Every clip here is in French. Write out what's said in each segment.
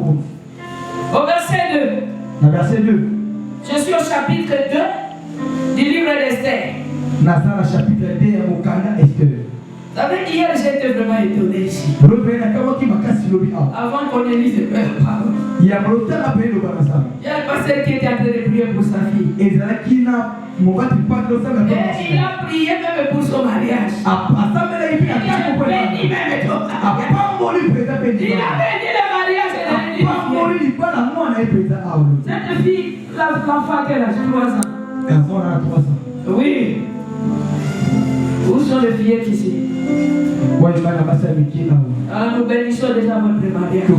Au verset 2. Verset 2. Je suis au chapitre 2 du livre d'Esther. Nazara chapitre 2 ya Mokanda Esther. Vous savez, hier j'étais vraiment étonné ici. Avant qu'on élise le parole. Il y a le pasteur qui était en train de prier pour sa fille. Et il a prié même pour son mariage. Il a béni même tout. Il a béni le mariage et cette fille, l'enfant qu'elle a 3 ans. Oui. Où sont les fillettes ici? Nous bénissons déjà votre mariage. Où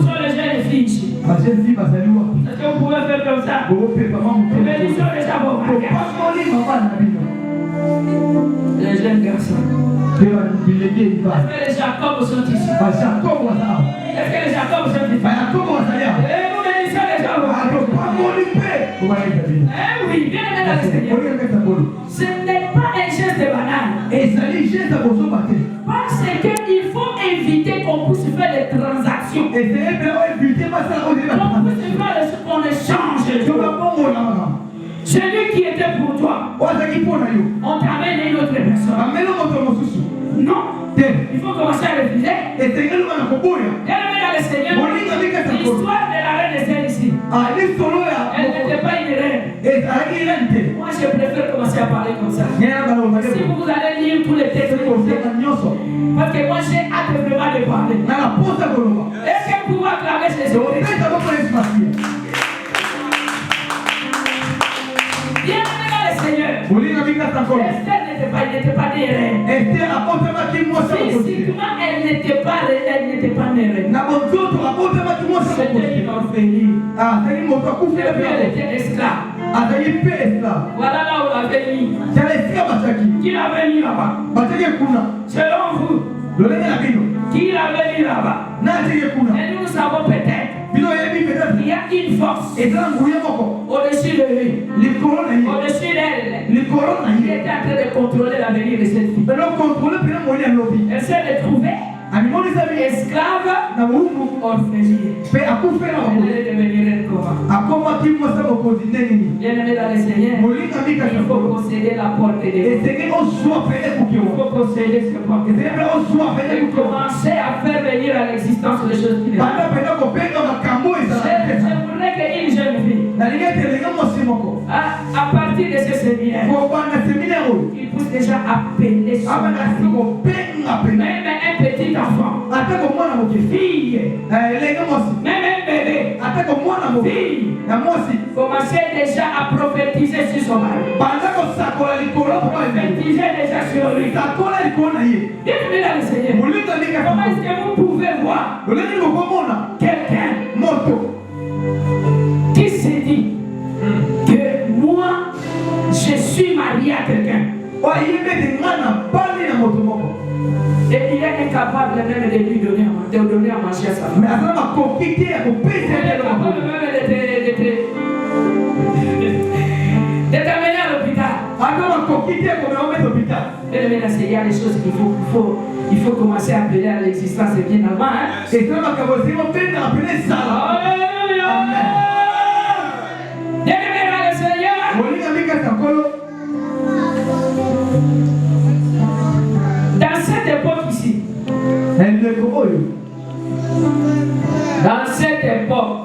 sont les jeunes filles ici? Est-ce que vous pouvez faire comme ça? Nous bénissons déjà vos mariages. Les jeunes garçons. Est-ce que les Jacob sont ici? Est-ce que les Jacob sont ici? Et nous bénissons déjà vos mariages. Eh oui, bien aimé dans le Seigneur. Ce n'est pas un geste banal. Parce qu'il faut éviter qu'on puisse faire des transactions. Qu'on échange. Celui qui était pour toi, on t'amène une autre personne. Non. Il faut commencer à refuser. Bien aimé dans le Seigneur. L'histoire de la reine Esther ici. Elle n'était pas une reine. Moi je préfère commencer à parler comme ça. Si vous allez lire tous les textes, parce que moi j'ai hâte vraiment de parler. Est-ce que vous pouvez acclamer ces choses? Bien aimé dans le Seigneur. Esther n'était pas des reines. Physiquement, elle n'était pas née reine. C'était une orpheline. Elle était esclave. Voilà là où on l'avait mis. Qui l'avait mis là-bas? Selon vous, qui l'avait mis là-bas? Et nous savons peut-être. Il y a une force au-dessus de lui, au-dessus d'elle, qui était en train de contrôler l'avenir de cette fille. Elle s'est retrouvée esclave orpheline. Elle est devenue reine comment? Bien aimé dans le Seigneur, il faut posséder la porte de Dieu. Il faut posséder ce porte. Et commencer à faire venir à l'existence les choses qui ne sont pas. J'aimerais qu'une jeune fille, à partir de ce séminaire, il puisse déjà appeler son fille. Même un petit enfant, fille, même un bébé, fille, commencez déjà à prophétiser sur son mari. Prophétiser déjà sur lui. Bienvenue dans le Seigneur. Comment est-ce que vous pouvez voir quelqu'un qui se dit que moi je suis marié à quelqu'un et il est incapable même de lui donner à manger à sa femme. Il est incapable même de t'amener à l'hôpital. Il y a des choses qu'il faut commencer à appeler à l'existence bien avant. Alléluia. Bienvenue dans le Seigneur. Dans cette époque ici, dans cette époque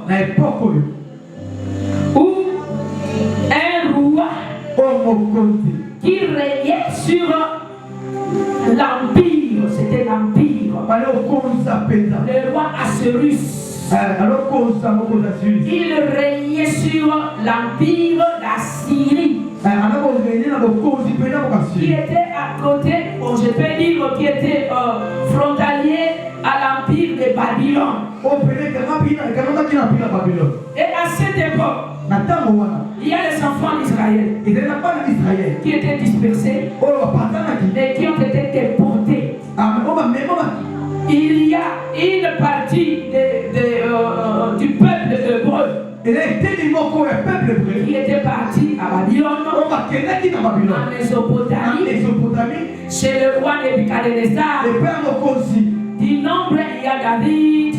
où un roi qui régnait sur l'empire, c'était l'empire, le roi Assuérus, il régnait sur l'empire d'Assyrie, qui était à côté, je peux dire, qui était frontalier à l'empire de Babylone. Et à cette époque, il y a les enfants d'Israël qui étaient dispersés et qui ont été déportés. Il y a une partie du peuple hébreu qui était parti à Babylone, en Mésopotamie, chez le roi Nebuchadnezzar. Du nombre, il y a David,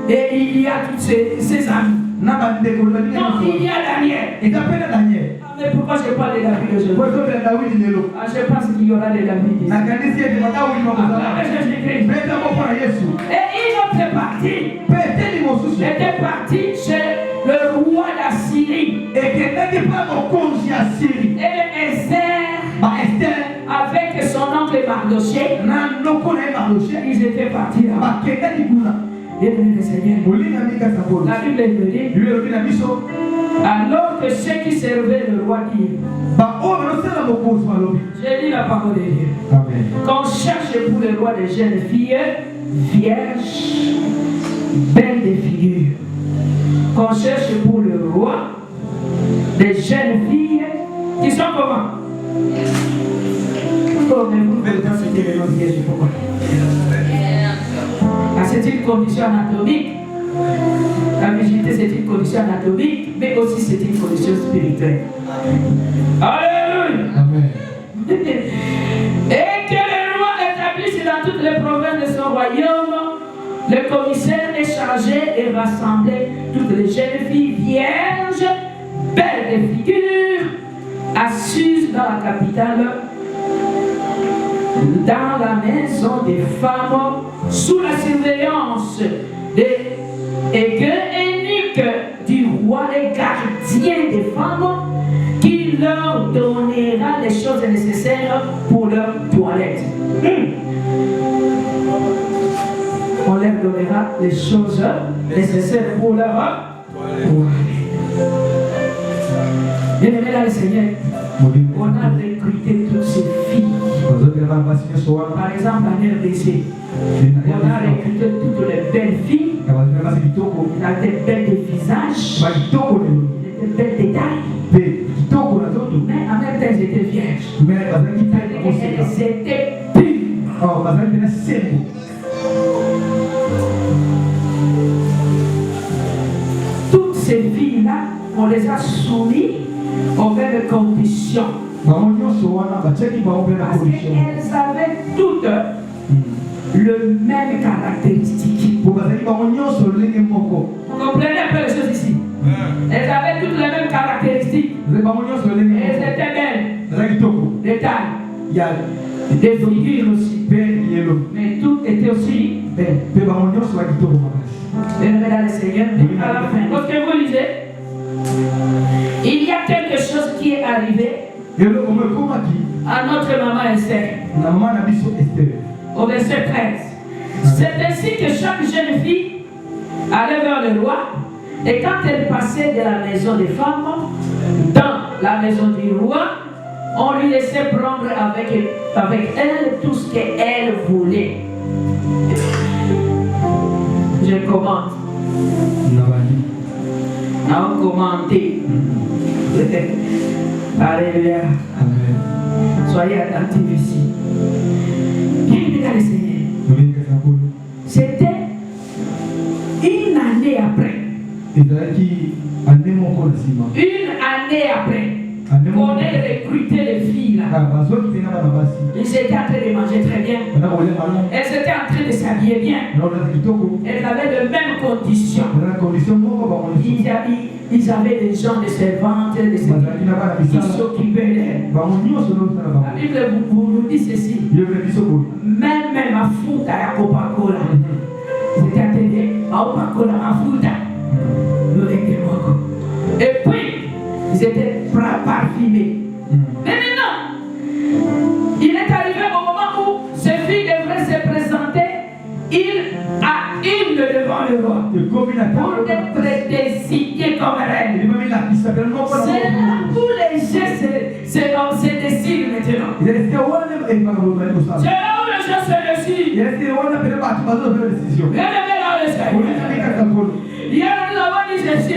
Et il y a tous ses amis. Donc il y a Daniel. Mais pourquoi je parle de David aujourd'hui? Je pense qu'il y aura des David ici. Et une autre partie était partie chez le roi d'Assyrie. Et Esther, avec son oncle Mardoché, ils étaient partis là. La Bible dit, alors que ceux qui servaient le roi disent, j'ai dit la parole de Dieu. Qu'on cherche pour le roi des jeunes filles vierges, belles de figure. Qu'on cherche pour le roi des jeunes filles qui sont comment? C'est une condition anatomique. La virginité, c'est une condition anatomique, mais aussi c'est une condition spirituelle. Alléluia. Amen. Et que le roi établisse dans toutes les provinces de son royaume, le commissaire est chargé de rassembler toutes les jeunes filles vierges, belles de figure, assises dans la capitale, dans la maison des femmes, sous la surveillance des eunuques du roi, les gardiens des femmes, qui leur donnera les choses nécessaires pour leur toilette. On leur donnera les choses nécessaires pour leur toilette. Bien-aimé dans le Seigneur, on a recruté toutes ces filles. Par exemple, en RDC, on a recruté toutes les belles filles. Elles étaient belles de visage, elles étaient belles de taille. Mais en même temps, elles étaient vierges. Elles étaient pures. Toutes ces filles-là, on les a soumises aux mêmes conditions. Parce qu'elles avaient toutes le même caractéristique. Vous comprenez un peu les choses ici? Elles avaient toutes les mêmes caractéristiques. Elles étaient belles. Des tailles. Des figures aussi. Mais toutes étaient aussi belles. Bien-aimés dans le Seigneur, à la fin, lorsque vous lisez, il y a quelque chose qui est arrivé à notre maman Esther. Au verset 13. C'est ainsi que chaque jeune fille allait vers le roi, et quand elle passait de la maison des femmes dans la maison du roi, on lui laissait prendre avec elle tout ce qu'elle voulait. Je commente. On commenté. Alléluia. Amen. Soyez attentifs ici. Bien-aimés dans le Seigneur. C'était une année après. Une année après. On a recruté les filles là. Ils étaient en train de manger très bien. Elles étaient en train de s'habiller bien. Elles avaient les mêmes conditions. Ils avaient des gens, des servantes, des servantes qui s'occupaient d'elles. La Bible vous nous dit ceci. Même ma foute à Coca-Cola. C'était à télé, à Coca-Cola, ma foute. Et puis, ils étaient parfumés. Mais maintenant, il est arrivé au moment où ces filles devraient se présenter une à une devant le roi pour être désignées comme reine. C'est là où les gens se décident maintenant. C'est là où les gens se décident. Il y a là-bas dit ceci.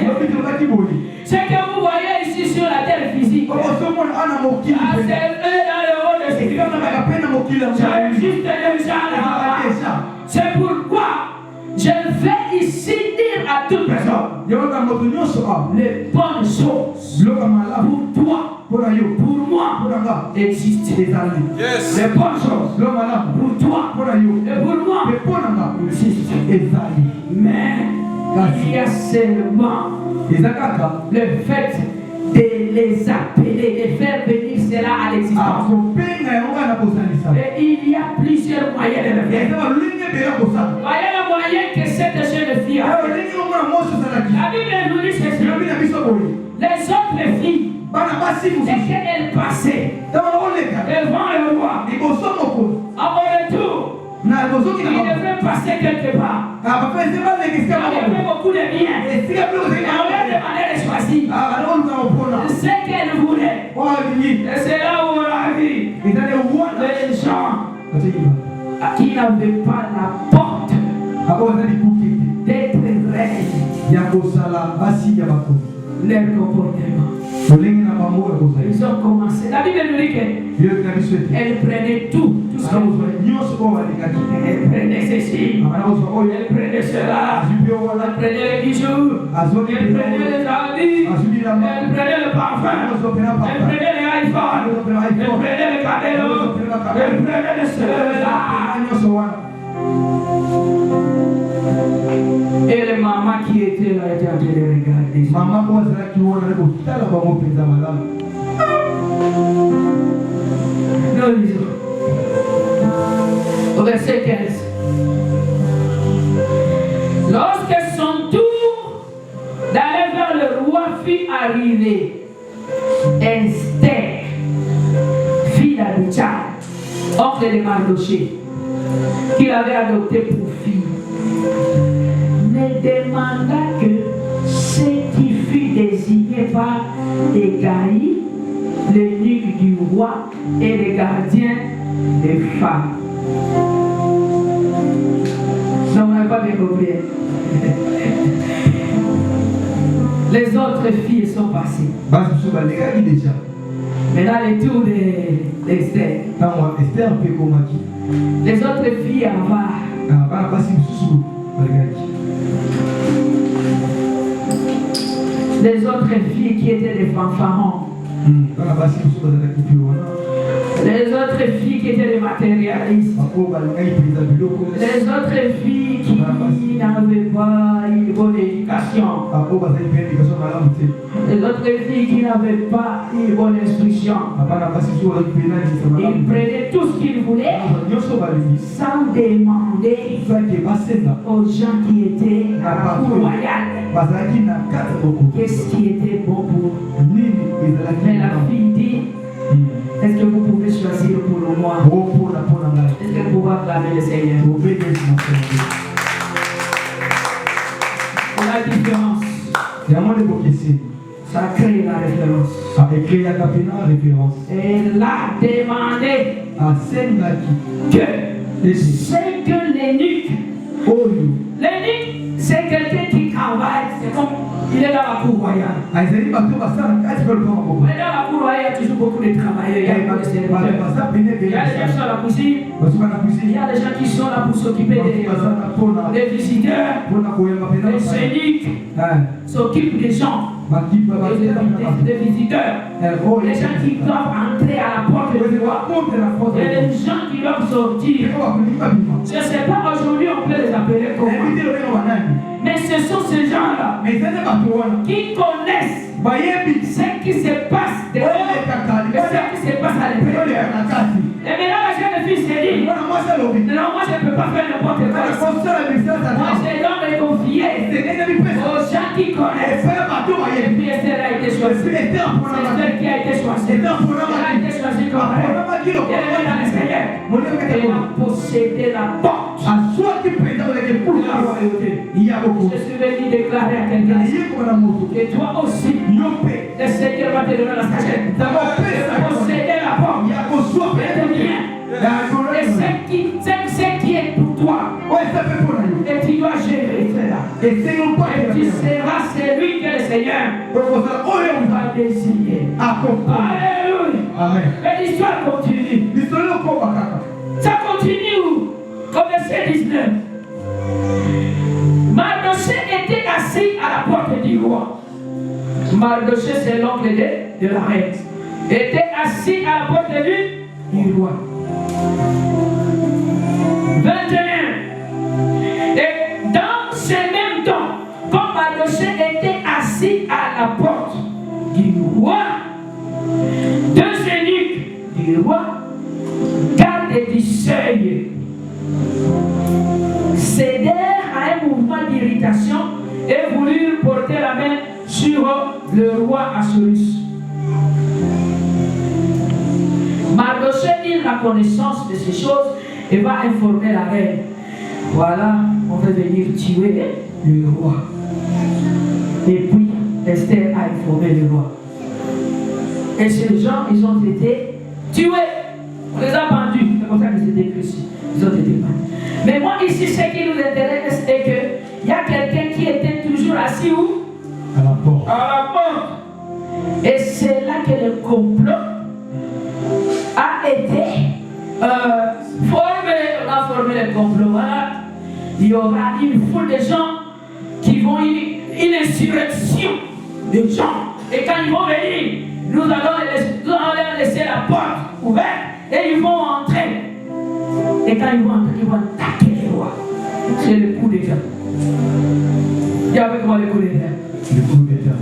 Ce que vous voyez ici sur la terre physique, c'est eux dans le haut de Jésus. C'est pourquoi je vais ici dire à toute personne les bonnes choses pour toi, pour moi, existent. Les bonnes choses pour toi et pour moi existent. Mais Il y a seulement le fait de les appeler, de faire venir cela à l'existence. Et il y a plusieurs moyens de le faire. Voyez le moyen que cette jeune fille a fait. La Bible nous dit ceci. Les autres filles, dès qu'elles passaient devant le roi, à mon retour, il devrait passer quelque part. Il y avait beaucoup de biens. On leur demandait de choisir ce qu'elle voulait. Et c'est là où on a vu les gens qui n'avaient pas la porte d'être reines. Leur comportement. Ils ont commencé. La Bible nous dit qu'elle prenait tout ce qu'elle voulait. Elle prenait ceci, elle prenait cela, elle prenait les bijoux, elle prenait les habits, elle prenait le parfum, elle prenait les iPhones, elle prenait les cadeaux, elle prenait les cela. Et les mamans qui étaient là étaient en train de regarder. Nous lisons au verset 15. Lorsque son tour d'aller vers le roi fut arrivé, Esther, fille d'Abichai, oncle de Mardoché, qu'il avait adopté pour fille, ne demanda que ce qui fut désigné par Hégaï, l'eunuque du roi et le gardien des femmes. Non, on n'a pas bien compris. Les autres filles sont passées. Maintenant, le tour d'Esther. Les autres filles avaient. Les autres filles qui étaient des fanfarons. Les autres filles qui étaient des matérialistes. Les autres filles qui n'avaient pas une bonne éducation. Les autres filles qui n'avaient pas une bonne instruction. Ils prenaient tout ce qu'ils voulaient sans demander aux gens qui étaient à la cour royale qu'est-ce qui était bon pour nous. Mais la fille dit, est-ce que vous pouvez choisir pour le mois? Est-ce que vous pouvez acclamer le Seigneur? La différence. Ça crée la référence. Elle a demandé que c'est que l'eunuque, c'est quelqu'un qui travaille, c'est comme il est dans la cour royale. Mais dans la cour royale, il y a toujours beaucoup de travailleurs. Il y a des gens qui sont à la cuisine. Il y a des gens qui sont là pour s'occuper des visiteurs. Les scéniques s'occupent des gens. Des visiteurs, les gens qui doivent entrer à la porte du roi, et les gens qui doivent sortir. Je ne sais pas, aujourd'hui on peut les appeler comment, mais ce sont ces gens-là qui connaissent ce qui se passe dehors et ce qui se passe à l'intérieur. Et maintenant la jeune fille s'est dit, non, moi je ne peux pas faire n'importe quoi. Moi je dois me confier aux gens qui connaissent. Et puis Esther a été choisie. C'est Esther qui a été choisie. Elle a été choisie comme reine. Elle est dans le Seigneur. Elle a possédé la porte. Je suis venu déclarer à quelqu'un que toi aussi, le Seigneur va te donner la sagesse. Posséder la porte. Et bien. Et ce qui est pour toi. Et tu dois gérer cela. Et tu seras celui que le Seigneur va désigner. Alléluia. Amen. Et l'histoire continue. Ça continue où? Au verset 19. Mardoché était assis à la porte du roi. Mardoché, c'est l'oncle de la reine. Était assis à la porte du roi. 21. Et dans ce même temps, Comme Mardochée était assis à la porte du roi, deux eunuques du roi, gardes du seuil, cédèrent à un mouvement d'irritation et voulurent porter la main sur le roi Assuérus. Mardochée eut la connaissance de ces choses et va informer la reine. Voilà, on va venir tuer le roi. Et puis, Esther a informé le roi. Et ces gens, ils ont été tués. On les a pendus. C'est comme ça que c'est écrit ici. Ils ont été pendus. Mais moi, ici, ce qui nous intéresse, c'est qu'il y a quelqu'un qui était toujours assis où? À la porte. À la porte. Et c'est là que le complot a été formé. On a formé le complot. Voilà. Il y aura une foule de gens qui vont une insurrection de gens. Et quand ils vont venir, nous allons leur laisser la porte ouverte et ils vont entrer. Et quand ils vont entrer, ils vont attaquer les rois. C'est le coup d'État. Dis avec moi le coup d'État. Le coup d'État.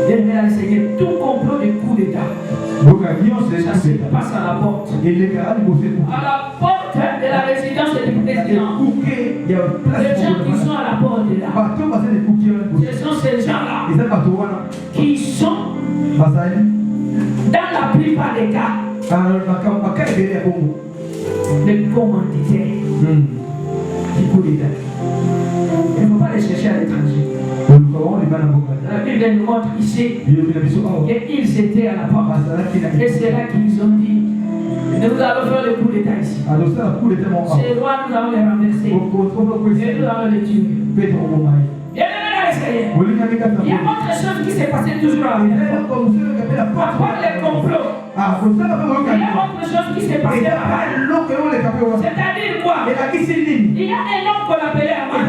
Bien, Seigneur, tout complot de coup d'État. Ça se passe à la porte. À la porte de la résidence du président. Les gens qui sont à la porte de là. Ce sont ces gens-là qui sont dans la plupart des cas les commanditaires du coup d'État. Il ne faut pas les chercher à l'étranger. La Bible nous montre ici qu'ils étaient à la porte. Et c'est là qu'ils ont dit nous allons faire le coup d'État ici. Ces rois, nous allons les renverser. Et nous allons les tuer. Il y a autre chose qui s'est passée toujours à part les complots. Il y a autre chose qui s'est passée là-bas. C'est-à-dire quoi? Il y a un homme qu'on appelait Aman.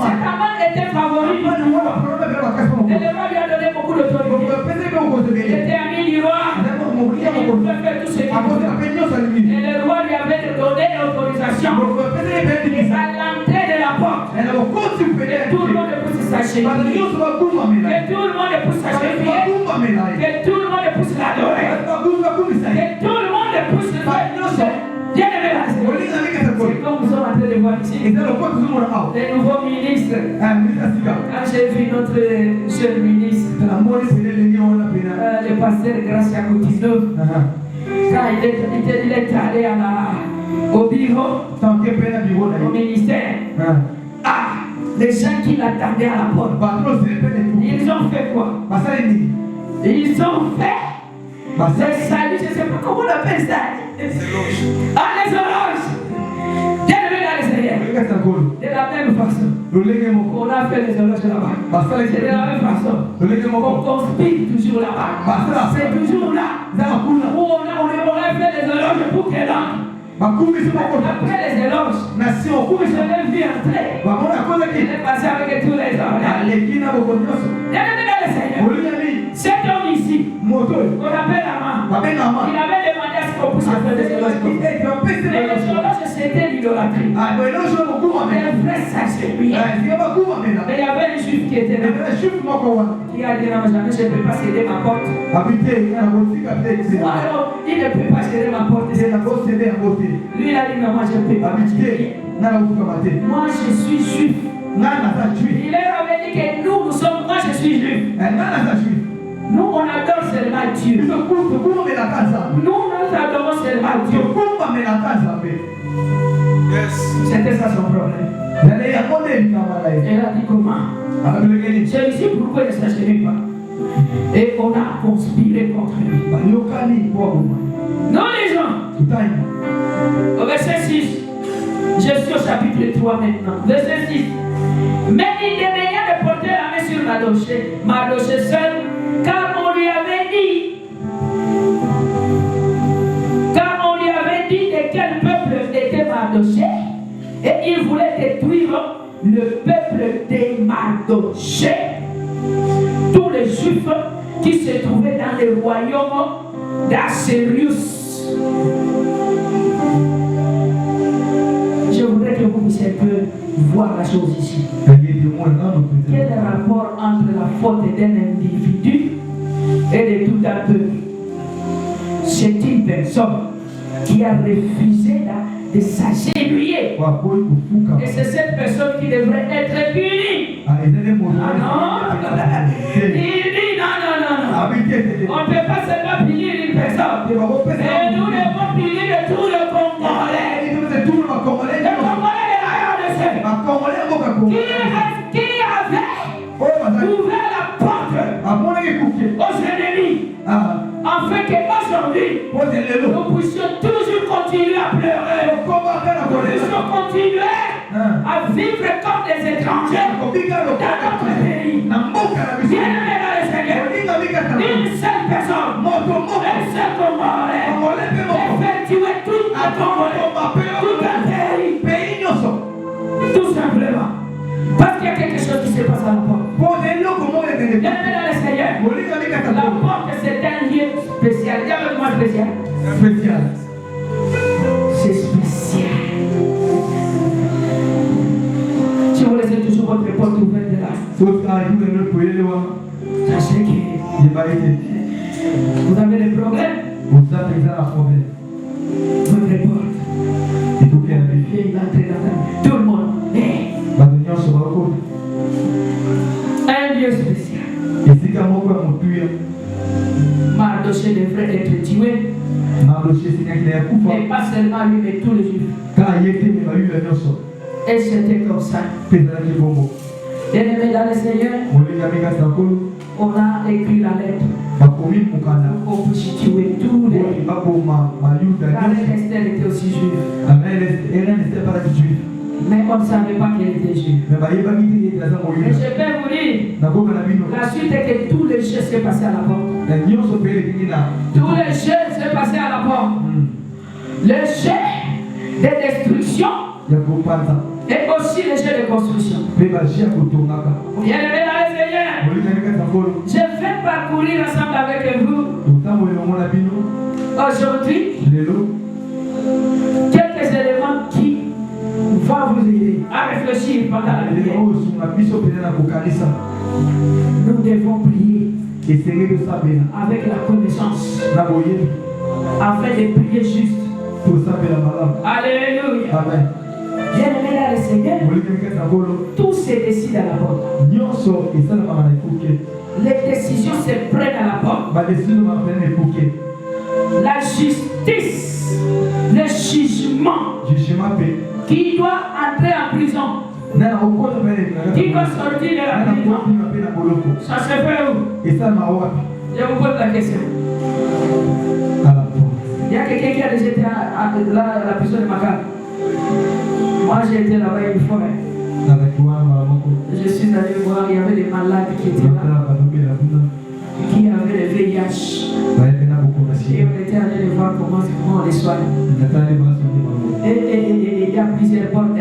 Cet Aman était favori. Et le roi lui a donné beaucoup d'autorité. Il était ami du roi. Il pouvait faire tout ce qu'il voulait. Et le roi lui avait donné l'autorisation. Et à l'entrée de la porte, et tout le monde pousse sa cheville. Que tout le monde pousse sa cheville. Que tout le monde pousse l'adorer. Que tout le monde pousse le bien aimé là. C'est comme nous sommes en train de voir ici. Les nouveaux ministres. Quand j'ai vu notre jeune ministre, le pasteur Gracia Coutinho, quand il est allé au bureau, au ministère, les gens qui l'attendaient à la porte, ils ont fait quoi? Ils ont fait les saluts, je ne sais pas comment on appelle ça. Les oranges. Bien aimé dans les Seigneurs. De la même façon, on a fait les oranges là-bas. C'est de la même façon. On conspire toujours là-bas. C'est toujours là où on a fait les oranges pour qu'elle entre. Après les éloges, je l'ai vu entrer. Il est passé avec tous les hommes. Cet homme ici, qu'on appelle Aman, il avait demandé à ce qu'on puisse faire des éloges. Mais les éloges, c'était l'idolâtrie. Les frères s'achemillaient. Mais il y avait un juif qui était là. Qui a dit non, jamais je ne peux pas céder ma porte. Alors, il ne peut pas céder ma porte. Lui, il a dit non, moi je ne peux pas. Moi, je suis juif. Il leur avait dit que nous sommes, moi je suis juif. Nous, on adore seulement Dieu. Nous adorons seulement Dieu. C'était ça son problème. Elle a dit comment? Celui-ci, pourquoi il ne s'achève pas? Et on a conspiré contre lui. Nous lisons au verset 6. Je suis au chapitre 3 maintenant. Verset 6. Mais il dédaigna de porter la main sur Mardochée seul, car on lui avait dit de quel peuple était Mardochée, et il voulait détruire le peuple de Mardochée, tous les juifs qui se trouvaient dans le royaume d'Assuérus. Je voudrais que vous puissiez un peu voir la chose ici. Quel est le rapport entre la faute d'un individu et de tout un peuple? C'est une personne qui a refusé de s'agenouiller. Et c'est cette personne qui devrait être punie. Ah non? Il dit non. On ne peut pas seulement punir une personne. Et nous devons punir de tout le Congolais. Le Congolais de la RDC. Qui avait ouvert la porte aux ennemis. Afin qu'aujourd'hui, nous puissions toujours continuer à pleurer. Nous puissions continuer à vivre comme des étrangers dans notre pays. Bien-aimés dans le Seigneur, une seule personne, un seul Congolais, et faire tuer tout un Congolais, tout un pays. Tout simplement. Parce qu'il y a quelque chose qui se passe à la porte. Bien-aimés dans le Seigneur, la porte c'est un lieu spécial. Dis avec moi spécial. C'est spécial. Si vous laissez toujours votre porte ouverte là, sachez que vous avez des problèmes. Votre porte. Il va entrer dans tout le monde. Un lieu spécial. Mardoché devrait être tué. Et pas seulement lui, mais tous les juifs. Et c'était comme ça. Bien-aimés dans le Seigneur, on a écrit la lettre. On peut tuer tous les. La reine Esther était aussi juive. Mais on ne savait pas qu'elle était juive. Mais je peux vous dire, la suite est que tous les jeux s'est passé à la porte. Tous les jeux s'est passé à la porte. Le jeu de destruction et aussi le jeu de construction. Bien-aimés dans le Seigneur, je vais parcourir ensemble avec vous aujourd'hui quelques éléments qui vont vous aider à réfléchir pendant la prière. Nous devons prier avec la connaissance afin de prier juste. Alléluia. Amen. Bien-aimés dans le Seigneur, tout se décide à la porte. Les décisions se prennent à la porte. La justice, le jugement qui doit entrer en prison, qui doit sortir de la prison, ça se fait où? Je vous pose la question. Il y a quelqu'un qui a déjà été à la prison de Makar. Moi j'ai été là-bas une fois. Je suis allé voir, il y avait des malades qui étaient là, qui avaient le VIH. Et on était allé les voir comment on les soigne. Et il y a plusieurs portes.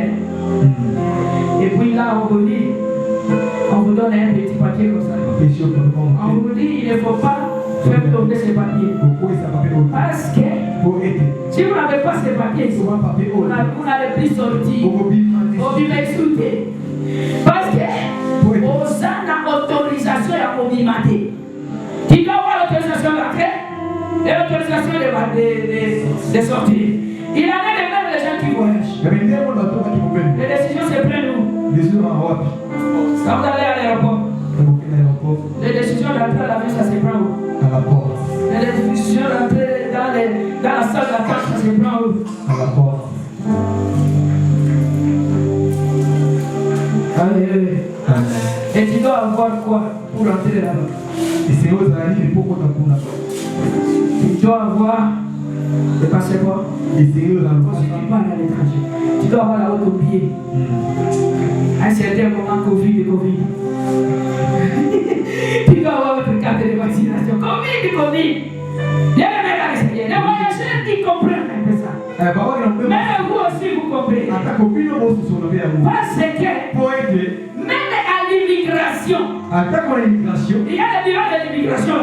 Et puis là on vous dit, on vous donne un petit papier comme ça. On vous dit, il ne faut pas faire tomber ces papiers. Parce que si vous n'avez pas ces papiers, vous n'allez plus sortir. Vous m'excusez. Parce que vous avez l'autorisation à mobimater. Tu dois avoir l'autorisation d'entrer et l'autorisation de sortir. Il y en a même les gens qui voyagent. Les décisions se prennent où? Quand vous allez à l'aéroport, les décisions d'entrer à l'avion, ça se prend où? À la porte. Les décisions d'entrer dans la salle d'attente, ça se prend où? À la porte. Alléluia. Et tu dois avoir quoi pour entrer là-bas? Tu dois avoir le passeport. Si tu pars à l'étranger, tu dois avoir la haute au pied. À un certain moment, Covid. Tu dois avoir votre carte de vaccination. Covid. Bien aimé dans le Seigneur. Les voyageurs qui comprennent un peu ça. Même vous aussi vous comprenez. Parce que même à l'immigration, il y a le bureau de l'immigration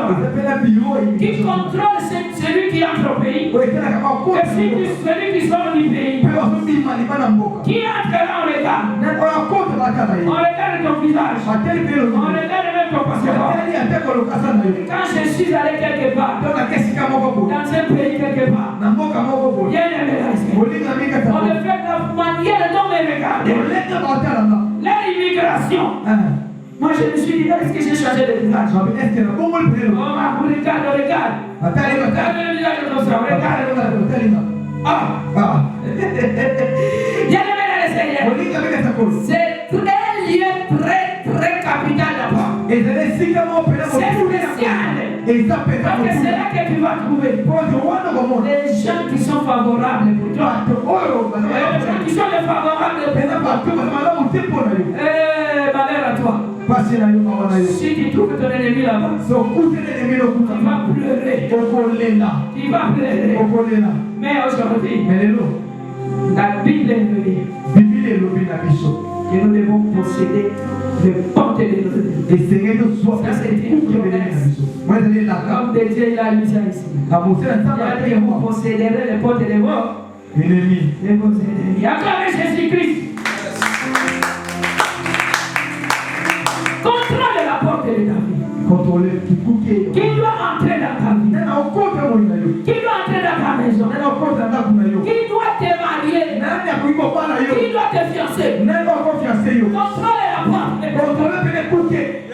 qui contrôle celui qui entre au pays et celui qui sort du pays. Qui entre dans le regard. regarde ton visage. On regarde même ton passeport. Quand je suis allé quelque part, dans un pays quelque part, bien aimé, on le fait de la manière dont on regarde. L'immigration. Moi je me suis dit, est-ce que j'ai changé de visage? Oh, regarde. Regarde le visage de ton frère, regarde. C'est un lieu très très capital d'abord. C'est spécial. Parce que c'est là que tu vas trouver les gens qui sont favorables pour toi. Les gens qui sont défavorables pour toi. Malheur à toi. Si tu trouves ton ennemi là-bas, tu vas pleurer. Tu vas pleurer. Mais aujourd'hui, la Bible nous dit que nous devons posséder le porte de notre Dieu. Ça c'est une promesse. Comme de Dieu il a mis ça ici. Il a dit que vous posséderez les portes de vos ennemis. Acclamez Jésus-Christ. Contrôle la porte de David. Qui doit entrer dans ta vie? Qui doit entrer dans ta maison? Qui doit te marier? Qui doit te fiancer? Contrôle la porte.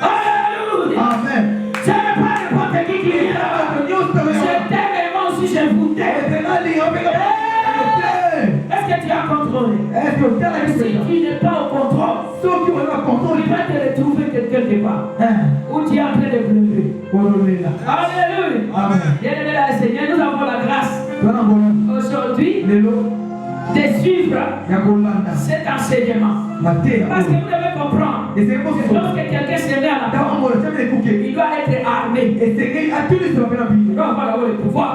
Alléluia. Amen. Ce n'est pas n'importe qui vient là-bas. Je t'aime et moi aussi je vous t'aime. Est-ce que tu as contrôlé? Si tu n'es pas au contrôle, tu vas te retrouver quelque part où tu es en train de pleurer. Alléluia. Bien-aimé dans le Seigneur, nous avons la grâce aujourd'hui de suivre cet enseignement. Parce que vous devez comprendre que lorsque quelqu'un se met à la porte, il doit être armé. Il doit avoir le pouvoir.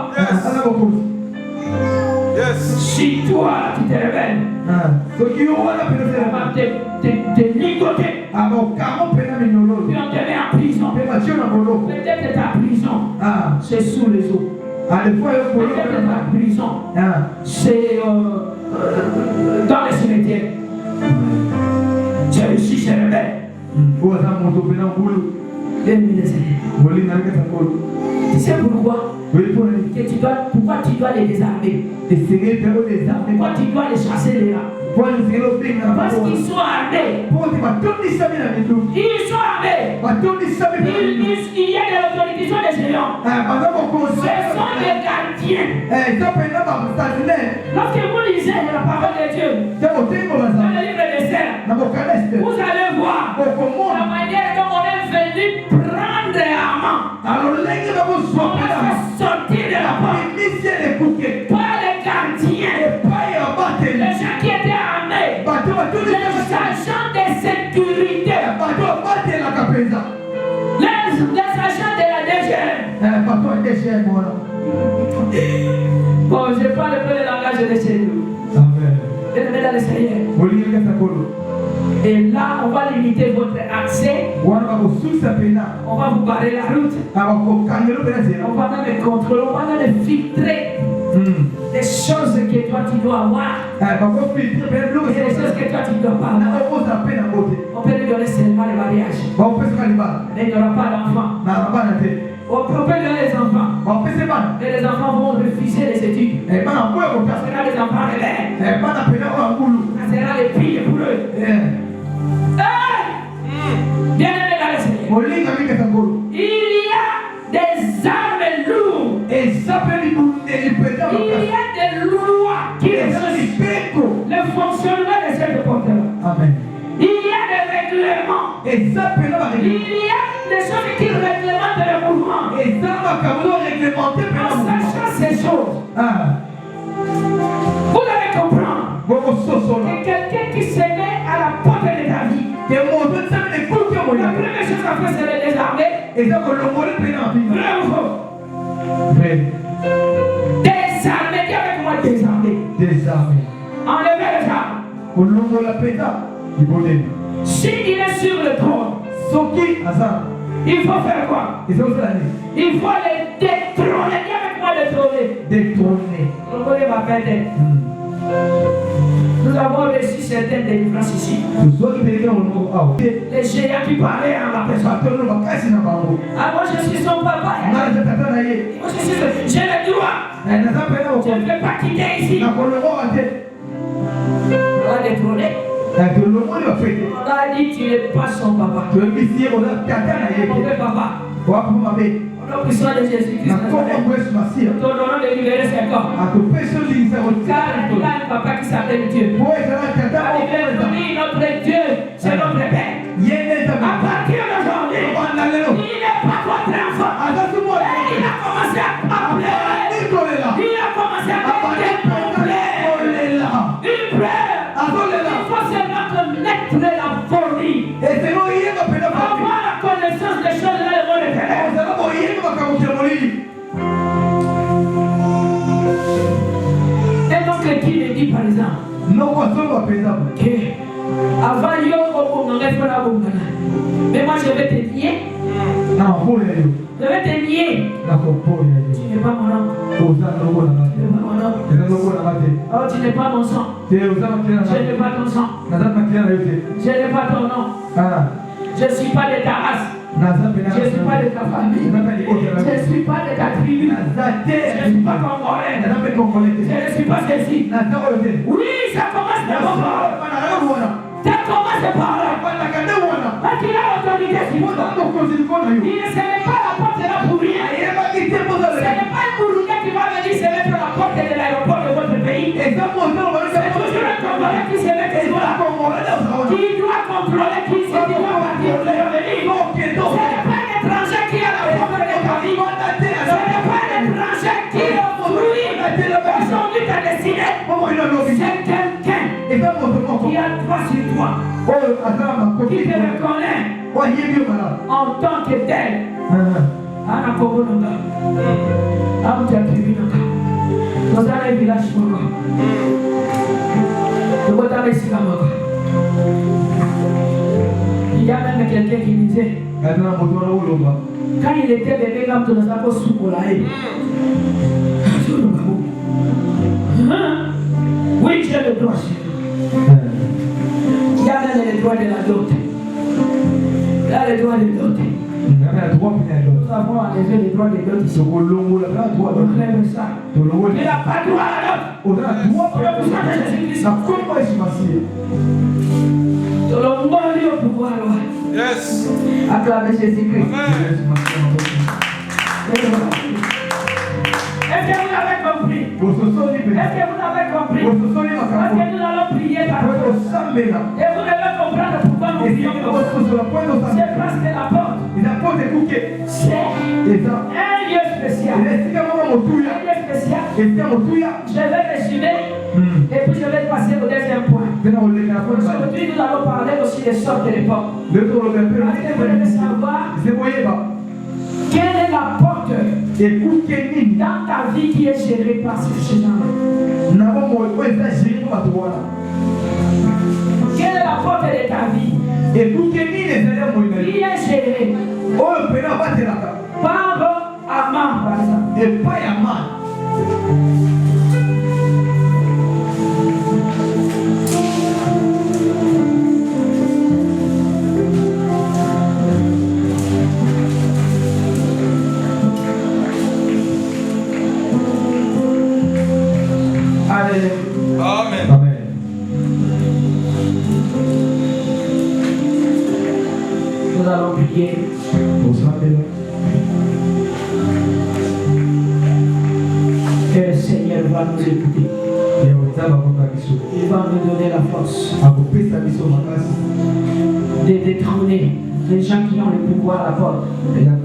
Si toi tu te révèles, on va te ligoter. Puis on te met en prison. Peut-être ta prison, c'est sous les eaux. Peut-être ta prison, c'est dans les cimetières. Celui-ci se révèle. Tu sais pourquoi? Pourquoi tu dois les désarmer? Pourquoi tu dois les chasser les là? Parce qu'ils sont armés. Ils sont armés. Il y a des autorités, ils sont des géants. Ce sont des gardiens. Lorsque vous lisez la parole de Dieu dans le livre des Serres, vous allez voir la manière dont on est venu prendre Haman. On l'a fait sortir de la porte par les gardiens, les gens qui étaient armés, les agents de sécurité, les agents de la DGM. Bon, je parle un peu le langage de chez nous. Bien-aimé dans le Seigneur. Et là, on va limiter votre accès. On va vous barrer la route. On va même contrôler, on va même filtrer des choses que toi tu dois avoir. Et des choses que toi tu ne dois pas avoir. On peut lui donner seulement le mariage. Mais il n'y aura pas d'enfant. On peut donner les enfants. Et les enfants vont refuser les études. Ça sera les enfants rebelles. Ça sera les filles pour eux. Bien-aimé dans le Seigneur, il y a des armes lourdes. Il y a des lois qui régissent le fonctionnement de cette porte-là. Il y a des règlements. Il y a des choses qui réglementent le mouvement. En sachant ces choses, vous devez comprendre que quelqu'un qui se met à la porte de David, la première chose à faire, c'est de désarmer. Désarmer, dis avec moi désarmer. Enlevez les armes. S'il est sur le trône, il faut faire quoi? Il faut les détrôner. Dis avec moi détrôner. Détrôner. On va perdre. Nous avons reçu certaines délivrances ici. Les géants qui parlaient à la personne. Ah, moi je suis son papa. Moi je suis j'ai le droit. Je ne peux pas quitter ici. On va détrôner. On a dit tu n'es pas son papa. Mauvais papa. Au nom puissant de Jésus-Christ. Nous t'ordonnons de libérer ses corps. Car il a un papa qui s'appelle Dieu. Alléluia, notre Dieu, c'est notre Père. À partir d'aujourd'hui, il n'est pas votre enfant. Il a commencé à pleurer. Il a commencé à pleurer. Il pleure. Il faut seulement connaître la folie. Avoir la connaissance des choses de la monde éternel. Et donc, qui me dit par exemple que avant yo, mais moi je vais te nier. Je vais te nier. Tu n'es pas mon homme. Oh, tu n'es pas mon sang. Je n'ai pas ton sang. Je n'ai pas ton nom. Je ne suis pas de ta race. Je ne suis pas de ta famille. Je ne suis pas de ta tribu. Je ne suis pas congolais. Je ne suis pas ceci. Oui, ça commence d'abord. Ça commence par là. Parce qu'il a l'autorité sur moi. Il ne se met pas la porte là pour rien. Ce n'est pas un Burundais qui va venir se mettre à la porte de l'aéroport de votre pays. C'est toujours un Congolais qui se met sur là. Qui doit contrôler qui se dit doit partir de revenir. Ce n'est pas un étranger qui a la porte de ta vie. Ce n'est pas un étranger qui est obstrué. Aujourd'hui, tu as décidé. C'est quelqu'un qui a droit sur toi. Qui te reconnaît en tant que tel. Ana Kobonoga. Amta Kibinoga. Nous avons un village Moga. Nous avons un village Moga. Il y a même quelqu'un qui disait quand il était bébé, comme tu nous as pas soukolaé. Oui, j'ai le droit. Il y a même le droit de la dot. Il y a le droit de dot. Nous avons enlevé le droit de dot ici. On enlève ça. Il n'a pas droit à la dot. On a droit à Jésus-Christ. Au pouvoir. Yes. Acclamez Jésus-Christ. Est-ce que vous avez compris? Est-ce que vous avez compris? Parce que nous allons prier par vous. Et vous devez comprendre pourquoi nous prions. C'est parce que la porte, c'est un lieu spécial. Un lieu spécial. Je vais résumer et puis je vais passer au deuxième point. Aujourd'hui, nous allons parler aussi des sortes de portes. Parce que vous devez savoir quelle est la porte dans ta vie qui est gérée par ces gens-là. Quelle est la porte de ta vie qui est gérée par Aman, par exemple. Amen. Nous allons prier. Que le Seigneur va nous écouter. Il va nous donner la force de détrôner les gens qui ont le pouvoir à la porte. Venons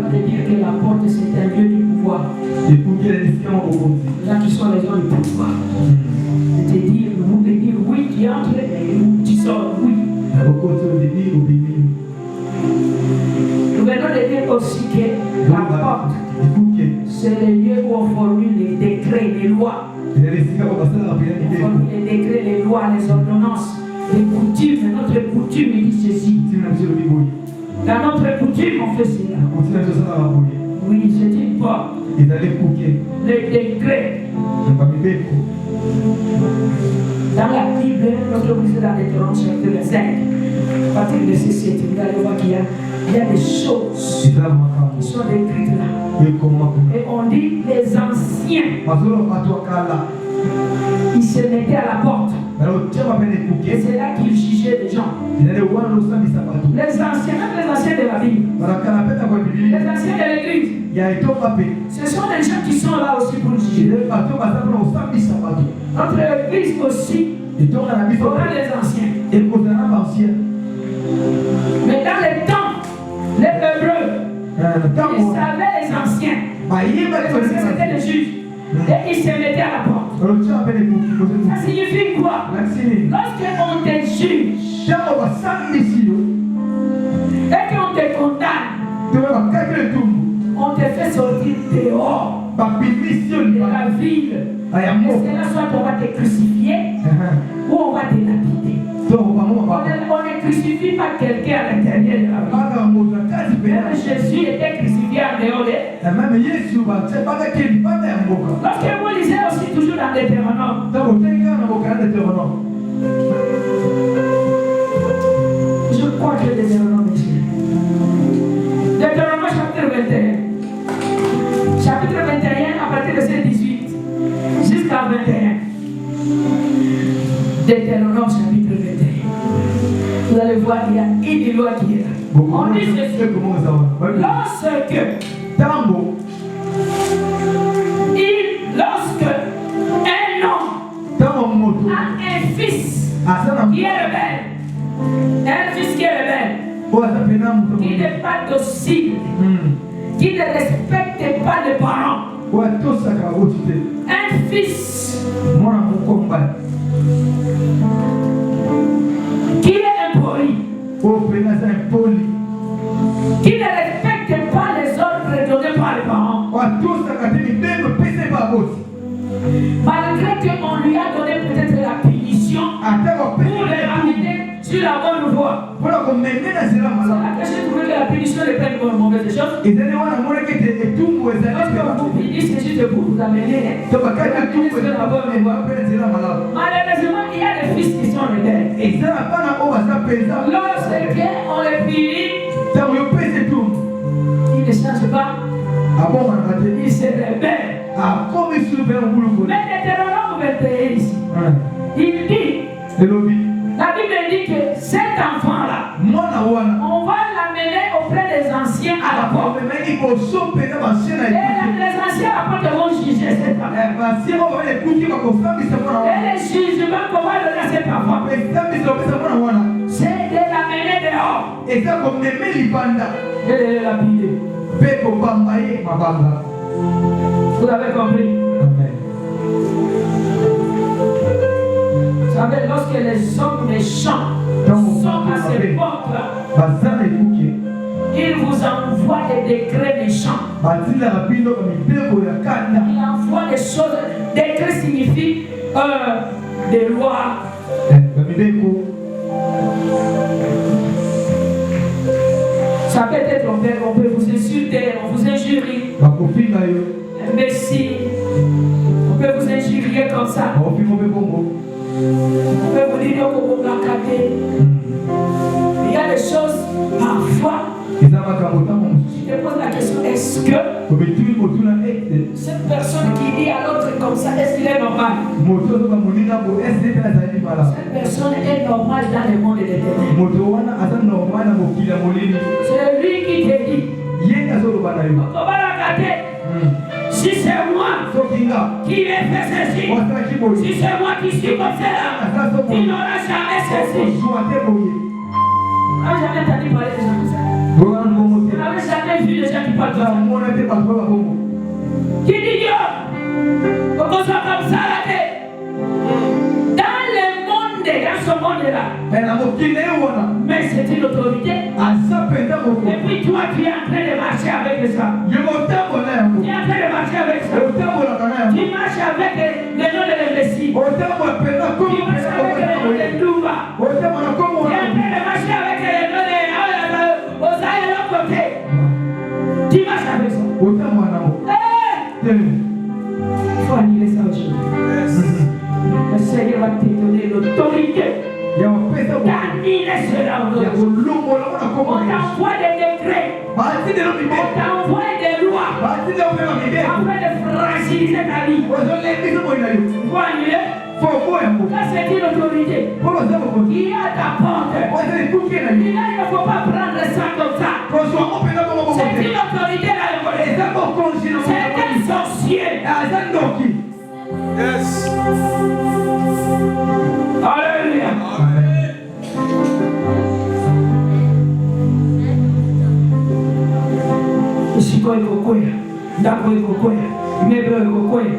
de dire que la porte c'est un lieu du pouvoir. Les gens qui sont les gens du pouvoir. De dire oui, tu entres et tu sors oui. Nous venons de dire aussi que la porte c'est le lieu où on formule les décrets, les lois. On formule les décrets, les lois, les ordonnances, les coutumes. Notre coutume dit ceci. Dans notre coutume, on fait cela. Oui, c'est une porte. Les décrets. Dans la Bible, lorsque vous lisez dans Deutéronome chapitre 25, à partir de verset 7, vous allez voir qu'il y a des choses qui sont décrites là. Et on dit les anciens, ils se mettaient à la porte. Et c'est là qu'ils jugeaient les gens. Les anciens, même les anciens de la Bible, les anciens de l'église, ce sont des gens qui sont là aussi pour juger. Notre église aussi, il y aura les anciens. Mais dans les temps, les Hébreux, ils savaient les anciens. Les anciens c'était les juges. Et ils se mettaient à la porte. Ça signifie quoi? Lorsqu'on te juge et qu'on te condamne, on te fait sortir dehors de la ville. Est-ce que là, soit on va te crucifier ou on va te lapider? On ne crucifie pas quelqu'un à l'intérieur de la ville. Même Jésus était crucifié en dehors de. Lorsque vous lisez aussi toujours dans Deutéronome, je crois que Deutéronome est ici. Deutéronome chapitre 21. Chapitre 21 à partir de verset 18 jusqu'à 21. Deutéronome chapitre 21. Vous allez voir qu'il y a une loi qui est là. On dit ceci. Lorsque un homme a un fils qui est rebelle, qui n'est pas docile, qui ne respecte pas les parents, un fils qui est impoli, qui ne respecte pas les ordres donnés par les parents, malgré qu'on lui a donné peut-être la punition pour les ramener sur la bonne voie. C'est là que j'ai trouvé que la punition n'est pas une bonne mauvaise chose. Lorsque vous finissez, c'est juste pour vous amener sur la bonne voie. Malheureusement, il y a des fils qui sont rebelles. Lorsqu'on les punit, ils ne changent pas. Ils se rebellent. Mais Deutéronome 21 ici, il dit, la Bible dit que cet enfant-là, on va l'amener auprès des anciens à la porte. Et les anciens à la porte vont juger cet enfant. Et les jugements qu'on va donner à cet enfant, c'est de l'amener dehors. Et de le lapider. Vous avez compris? Amen. Vous savez, lorsque les hommes méchants sont à ces portes-là, ils vous envoient des décrets méchants. Ils envoient des choses. Décret signifie des lois. Ça peut être, on peut vous insulter, on vous injurie. Imbécile. On peut vous injurier comme ça. On peut vous dire que vous m'accablez. Il y a des choses, parfois, je te pose la question, est-ce que cette personne qui dit à l'autre comme ça, est-ce qu'il est normal? Cette personne est normale dans le monde de l'éternel. C'est lui qui te dit. Si c'est moi qui ai fait ceci, si c'est moi qui suis comme cela, tu n'auras jamais ceci. Vous n'avez jamais entendu parler de gens comme ça. Vous n'avez jamais vu des gens qui parlent comme ça. Qui dit Dieu, comment ça comme ça là? Dans le monde, dans ce monde-là, mais c'est une autorité. Et puis toi, tu es en train de marcher avec ça. Tu es en train de marcher avec ça. Tu marches avec le nom de l'imbécile. Tu marches avec le nom de Douba. Tu es en train de marcher avec le nom de Osaïe de l'autre côté. Tu marches avec ça. Il faut annuler ça aujourd'hui. Le Seigneur va te donner le t'envoie des décrets. On t'envoie des lois. Afin de fragiliser ta vie. Faut annuler. Là, c'est une autorité qui est à ta porte. Et là, il ne faut pas prendre ça comme ça. C'est une autorité là. C'est un sorcier. Yes. Alléluia. Ishiko ikokwea, ndako ikokwea, imebro ikokwea,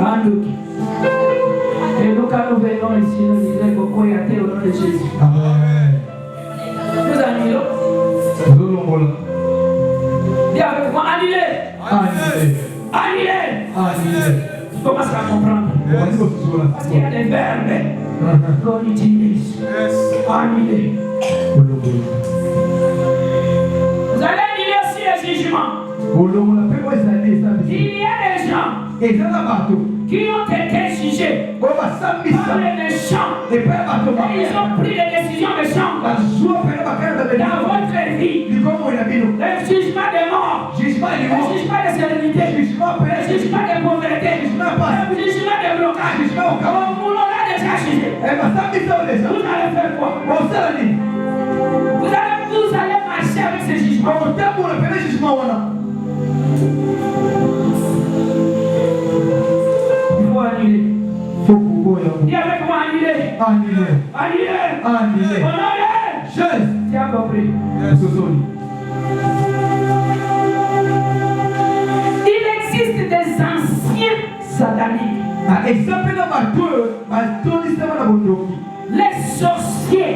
anduki. Et nous, quand nous venons ici, nous disons ikokwea, au nom de Jésus. Amen. Nous annulons. Dis avec moi, annulez. Annulez. Tu commences à comprendre. Parce qu'il y a des verbes qu'on utilise. Annulez. Vous allez annuler aussi les jugements. Il y a des gens qui ont été jugés par les méchants. Et ils ont pris des décisions méchantes dans votre vie. Le jugement des morts, le jugement de sérénité, le jugement de pauvreté, le jugement de blocage. Nous l'avons déjà jugé. Vous allez faire quoi? Vous allez marcher avec ces jugements. Il faut annuler. Dis avec moi, annuler. Annuler. Honorer. Tu as compris. Il existe des anciens sataniques. Les sorciers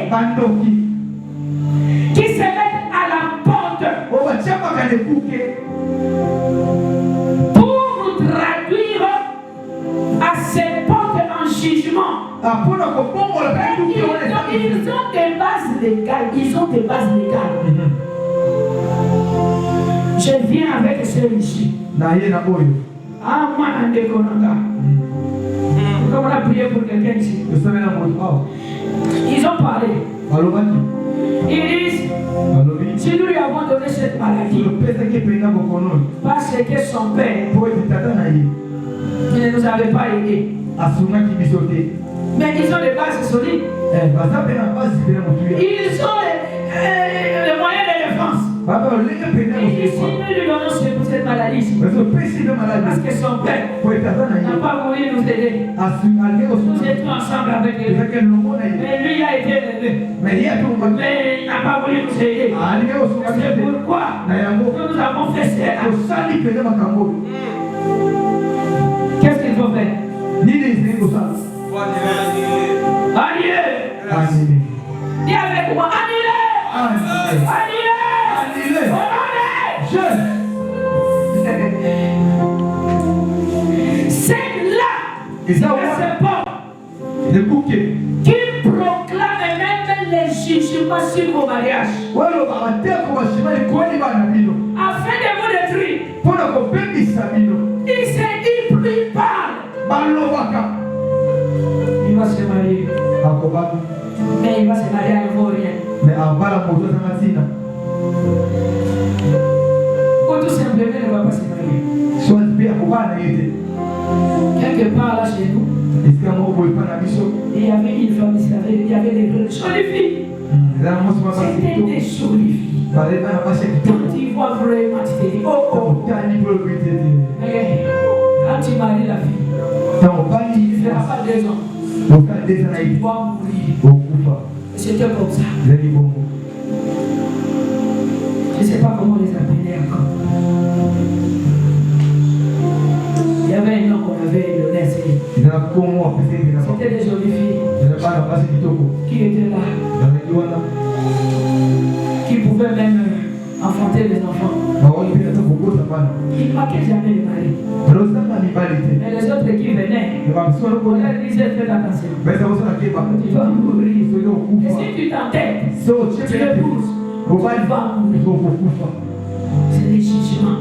qui se mettent à la porte pour nous traduire à ces portes en jugement. Ils ont des bases légales. Je viens avec celui-ci. Ah, moi, comme on a prié pour quelqu'un ici. Ils ont parlé. Ils disent, si nous lui avons donné cette maladie, parce que son père il ne nous avait pas aidés. Mais ils ont des bases solides. Ils ont les moyens de défense. Et si nous lui donnons cette maladie, parce que son père n'a pas voulu nous aider. Nous étions ensemble avec lui. Mais lui a été élevé. Mais il n'a pas voulu nous aider. C'est pourquoi nous avons fait cela. Qu'est-ce qu'il faut faire? Annuler. Dis avec moi, annuler. C'est là qui proclame même les jugements sur vos mariages. Afin de vous détruire. Il s'est dit, il parle. Il va se marier. Mais il va se marier à nouveau rien. Ou tout simplement, il ne va pas se marier. Quelque part là chez nous, il y avait une femme, il y avait des jolies filles. C'était des jolies filles. Quand tu vois vraiment, tu te dis, oh. Quand tu maries la fille, tu ne feras pas 2 ans. Tu vas mourir. C'était comme ça. Je ne sais pas comment les appeler encore. Il y avait un nom qu'on avait donné à ces. C'était des jolies filles qui étaient là, qui pouvaient même enfanter les enfants. Ils ne marquaient jamais le mari. Mais les autres qui venaient, on leur disait faites attention. Tu vas mourir. Et si tu t'entêtes, tu épouses, tu vas mourir. C'est des jugements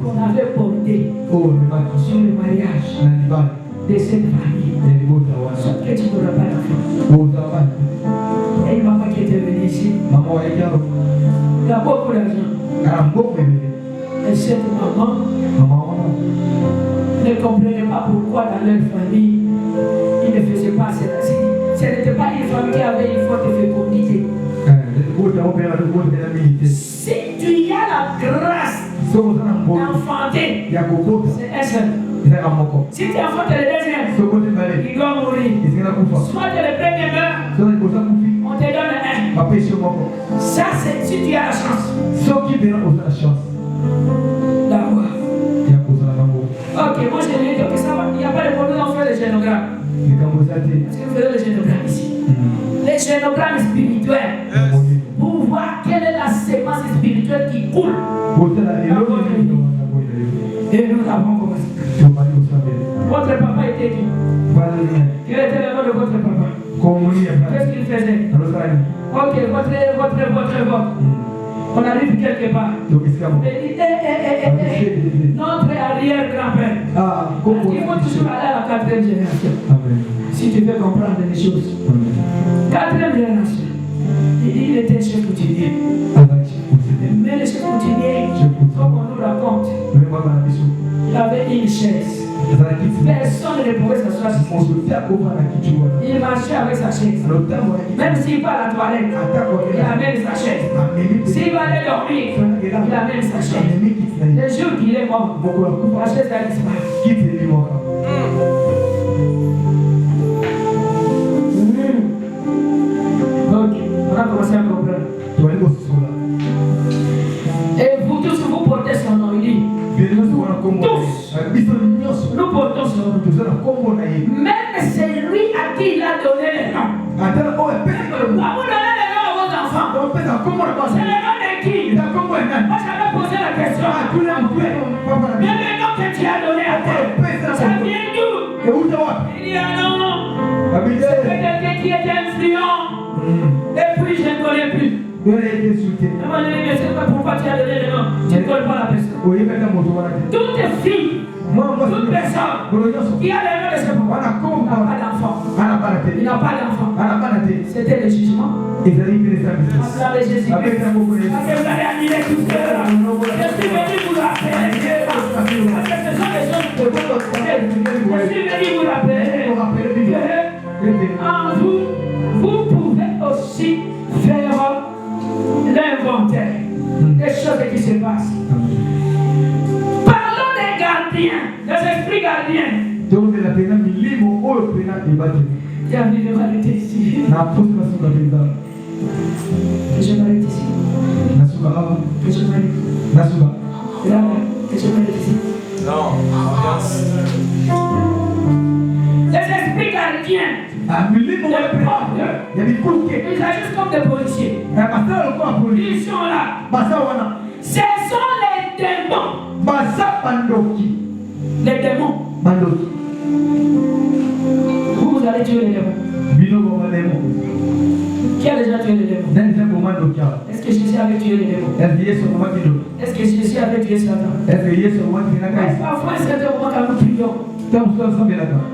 qu'on avait portés sur le mariage de cette famille. Sauf que tu n'auras pas d'enfant. Et il va est venue ici. Maman, Il y a beaucoup d'argent. Et cette maman ne comprenait pas pourquoi dans leur famille, ils ne faisaient pas cela. Ce n'était pas une famille qui avait une forte fécondité. Si tu as la grâce d'enfanter, c'est un seul. Si tu enfantes le deuxième, il doit mourir. Soit le premier meurt, on te donne un. Ça, c'est si tu as la chance d'avoir. Ok, moi je lui ai dit que ça va, il n'y a pas de problème, on fait le génogramme. Parce que vous faites le génogramme ici. Les génogrammes spirituels. Pour voir quelle est la séquence spirituelle qui coule. Et nous avons commencé. Votre papa était qui? Quel était le nom de votre papa? Qu'est-ce qu'il faisait? Ok, votre. On arrive quelque part. Il dit, notre arrière-grand-père. Il faut toujours aller à la 4e génération. Si tu veux comprendre les choses. 4e génération. Il était chef coutumier. Mais le chef coutumier, comme on nous raconte, il avait une chaise. Personne ne pouvait s'asseoir sur ça. Il marchait avec sa chaise. Même s'il va à la toilette, il amène sa chaise. S'il va aller dormir, il amène sa chaise. Le jour qu'il est mort, la chaise a disparu. Ok, on a commencé à comprendre. Et vous tous, vous portez son nom, il dit. Tous, nous portons son nom. Même celui à qui il a donné le nom. Vous donnez le nom à vos enfants. C'est le nom de qui? Moi j'avais posé la question. Mais le nom que tu as donné à toi, ça vient d'où? Il dit ah non, c'est quelqu'un qui est influent. Et puis je ne connais plus. Moi je lui ai dit mais pourquoi tu as donné le nom? Tu ne connais pas la personne. Toute fille, toute personne qui a le nom de ce papa n'a pas d'enfant. Il n'a pas d'enfant. C'était le jugement. Acclamez Jésus. Vous allez annuler tout cela. Je suis venu vous rappeler. Ce sont des choses que vous connaissez. Je suis venu vous rappeler que en vous, vous pouvez aussi faire l'inventaire des choses qui se passent. Parlons des gardiens, des esprits gardiens. Tu as envie de m'arrêter ici. Que je m'arrête ici. Que je m'arrête. Que je m'arrête ici. Non, ambiance. Les esprits gardiens. Ils agissent comme des policiers. Ils sont là. Ce sont les démons. Les démons. Vous allez tuer les démons. Qui a déjà tué les démons? Est-ce que Jésus avait tué les démons? Est-ce que Jésus avait tué Satan? Parfois, c'est un moment quand nous prions.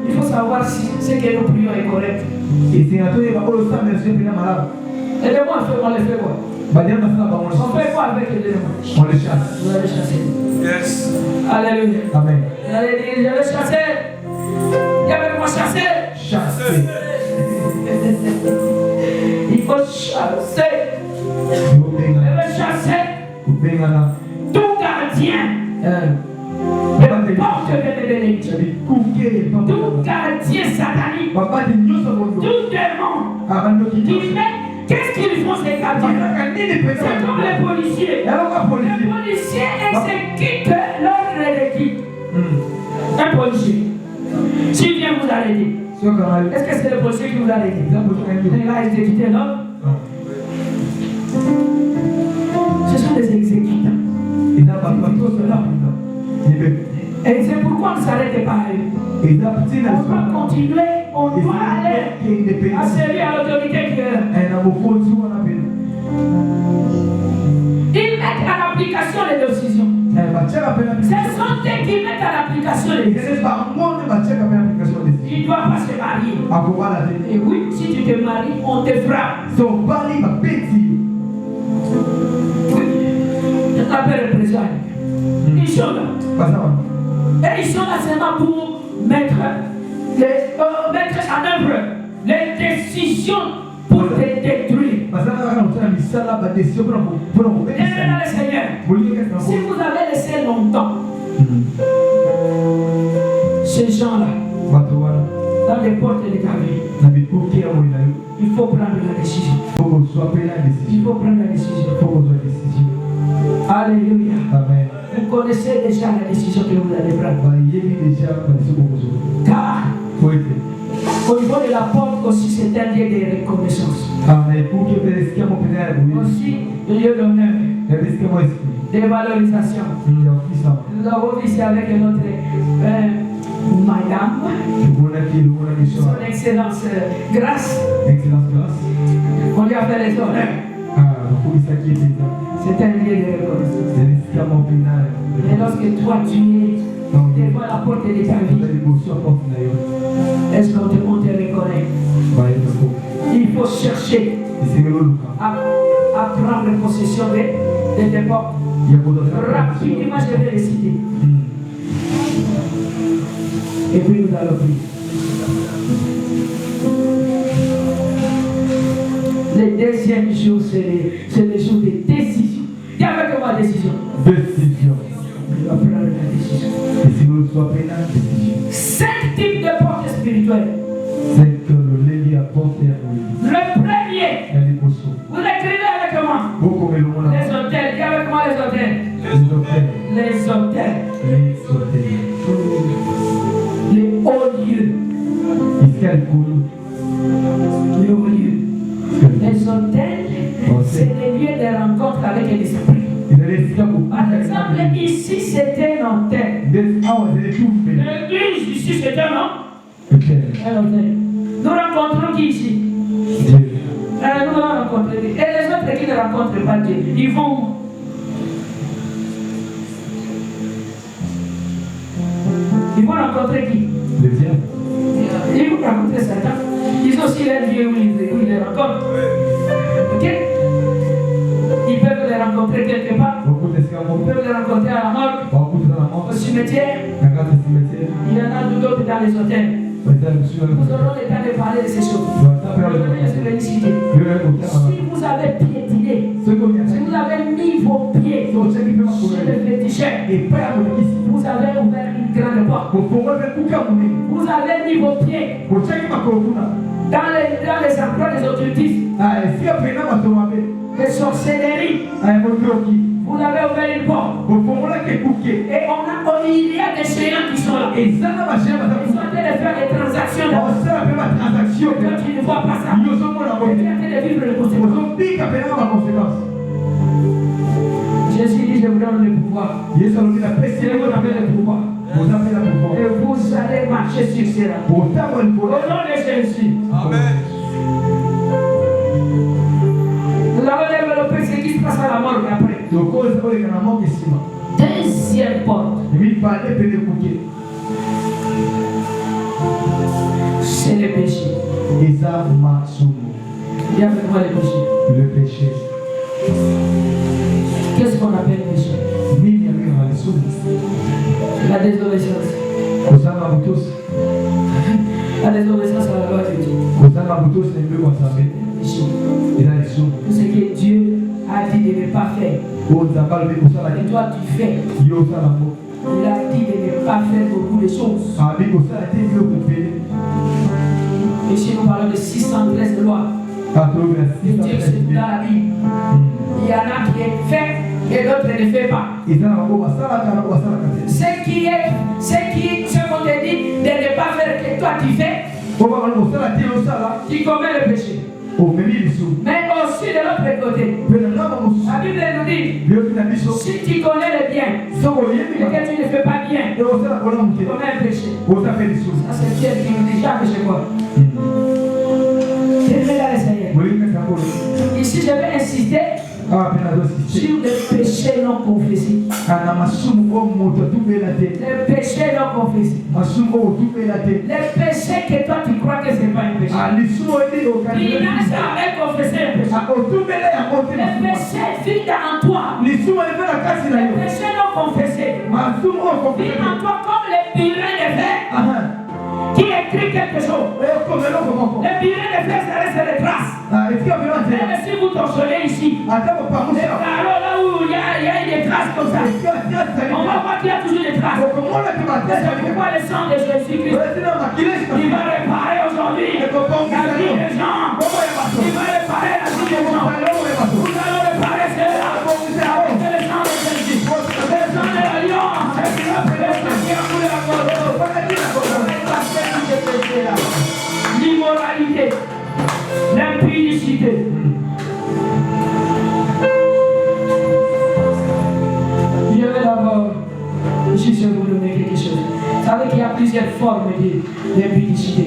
Il faut savoir si ce que nous prions est correct. Les démons, on les fait quoi? On fait quoi avec les démons? On les chasse. Vous allez chasser. Yes. Alléluia. Amen. Vous allez dire, je vais chasser. Il y avait comment chasser? Chasser. Il faut chasser. Il faut chasser. Tout gardien. Porte de bénédiction. Tout gardien satanique. Tout démon. Qu'est-ce qu'ils font ces gardiens? C'est comme les policiers. Les policiers exécutent l'ordre de qui? Un policier. S'il vient vous arrêter, est-ce que c'est le policier qui vous arrête? Il va exécuter l'ordre. Ce sont des exécutants. Et c'est pourquoi on ne s'arrête pas à eux. On doit continuer, on doit aller à celui à l'autorité qui est là. Ils mettent à l'application les décisions. Ce sont eux qui mettent à l'application les décisions. Il ne doit pas se marier. Et oui, si tu te maries, on te frappe. son bali ma petit. Je t'appelle le président. Ils sont là. Et ils sont là seulement pour mettre en œuvre les décisions pour te détruire. Aimez dans le Seigneur. Si vous avez laissé longtemps ces gens-là dans les portes de ta vie, il faut prendre la décision. Il faut prendre la décision. Alléluia. Amen. Vous connaissez déjà la décision que vous allez prendre. Car au niveau de la porte aussi, c'est un lieu de reconnaissance. Aussi, le lieu d'honneur, de valorisation. Nous avons vu ici avec notre madame, son excellence Grâce. On lui a fait les honneurs. C'est un lieu de reconnaissance. Et lorsque toi tu es devant la porte de ta vie, est-ce qu'on te reconnaît? Il faut chercher à prendre possession de tes portes. Rapidement, je vais les citer. Et puis nous allons prier. Le deuxième jour, c'est le jour de décision. Il y a avec moi décision. Décision. Il va prendre la décision. 5 types de portes spirituelles. Le premier, vous écrivez avec moi. Les hôtels. Il y a avec moi les hôtels. Les hôtels. Les hauts lieux. Les hauts lieux. Les hôtels, c'est les lieux de rencontre avec les esprits. Par exemple, ici c'était un hôtel. L'église ici c'était un hôtel. Nous rencontrons qui ici? Nous allons rencontrer. Et les autres qui ne rencontrent pas Dieu, ils vont où? Ils vont rencontrer qui? Ils vont rencontrer Satan. Ils ont aussi les lieux où ils les rencontrent. Ok? Ils peuvent les rencontrer quelque part. Ils peuvent les rencontrer à la morgue, au cimetière. Il y en a d'autres dans les hôtels. Nous aurons le temps de parler de ces choses. Si vous avez piétiné, si vous avez mis vos pieds sur le féticheur, vous avez ouvert une grande porte. Vous avez mis vos pieds dans les endroits des occultistes, des sorcelleries. Vous avez ouvert une porte. Et il y a des géants qui sont là. Ils sont en train de faire des transactions. Quand tu ne vois pas ça, tu es en train de vivre les conséquences. Jésus dit, je vous donne le pouvoir. Je vous donne le pouvoir. Et vous allez marcher sur cela. Au nom de Jésus. Amen. Nous allons développer ce qui se passe à la mort après. Deuxième porte. C'est le péché. Il y a avec moi le péché. Qu'est-ce qu'on appelle le péché? La désobéissance. La désobéissance à la loi de Dieu. Tout ce que Dieu a dit de ne pas faire. Et toi tu fais. Il a dit de ne pas faire beaucoup de choses. Ici nous parlons de 613 lois. Dieu c'est dans la Bible. Il y en a qui est fait et d'autres ne fait pas. Ce qu'on te dit de ne pas faire que toi tu fais, qui commet le péché. Mais aussi de l'autre côté, la Bible nous dit, si tu connais le bien et que tu ne fais pas bien, tu commets un péché. Ça c'est Dieu qui nous dit jamais chez moi. Ici je vais insister sur les péchés non confessés. Les péchés non confessés. Les péchés que toi tu crois que ce n'est pas un péché. Il n'a jamais confessé un péché. Les péchés vivent en toi. Les péchés non confessés vivent en toi comme les purées de fer qui écrit quelque chose. Les purées de fer, ça reste des traces. Même si vous torchonnez ici, les carreaux là où il y a des traces comme ça, on va voir qu'il y a toujours des traces. C'est pourquoi le sang de Jésus-Christ, il va réparer aujourd'hui la vie des gens. Il va réparer la vie des gens. Nous allons réparer cela. C'est le sang de Jésus. C'est le sang de l'alliance. C'est le sang qui a coulé la corde. L'immoralité, l'impudicité. Je vais d'abord, juste vous donner quelque chose. Vous savez qu'il y a plusieurs formes d'impudicité.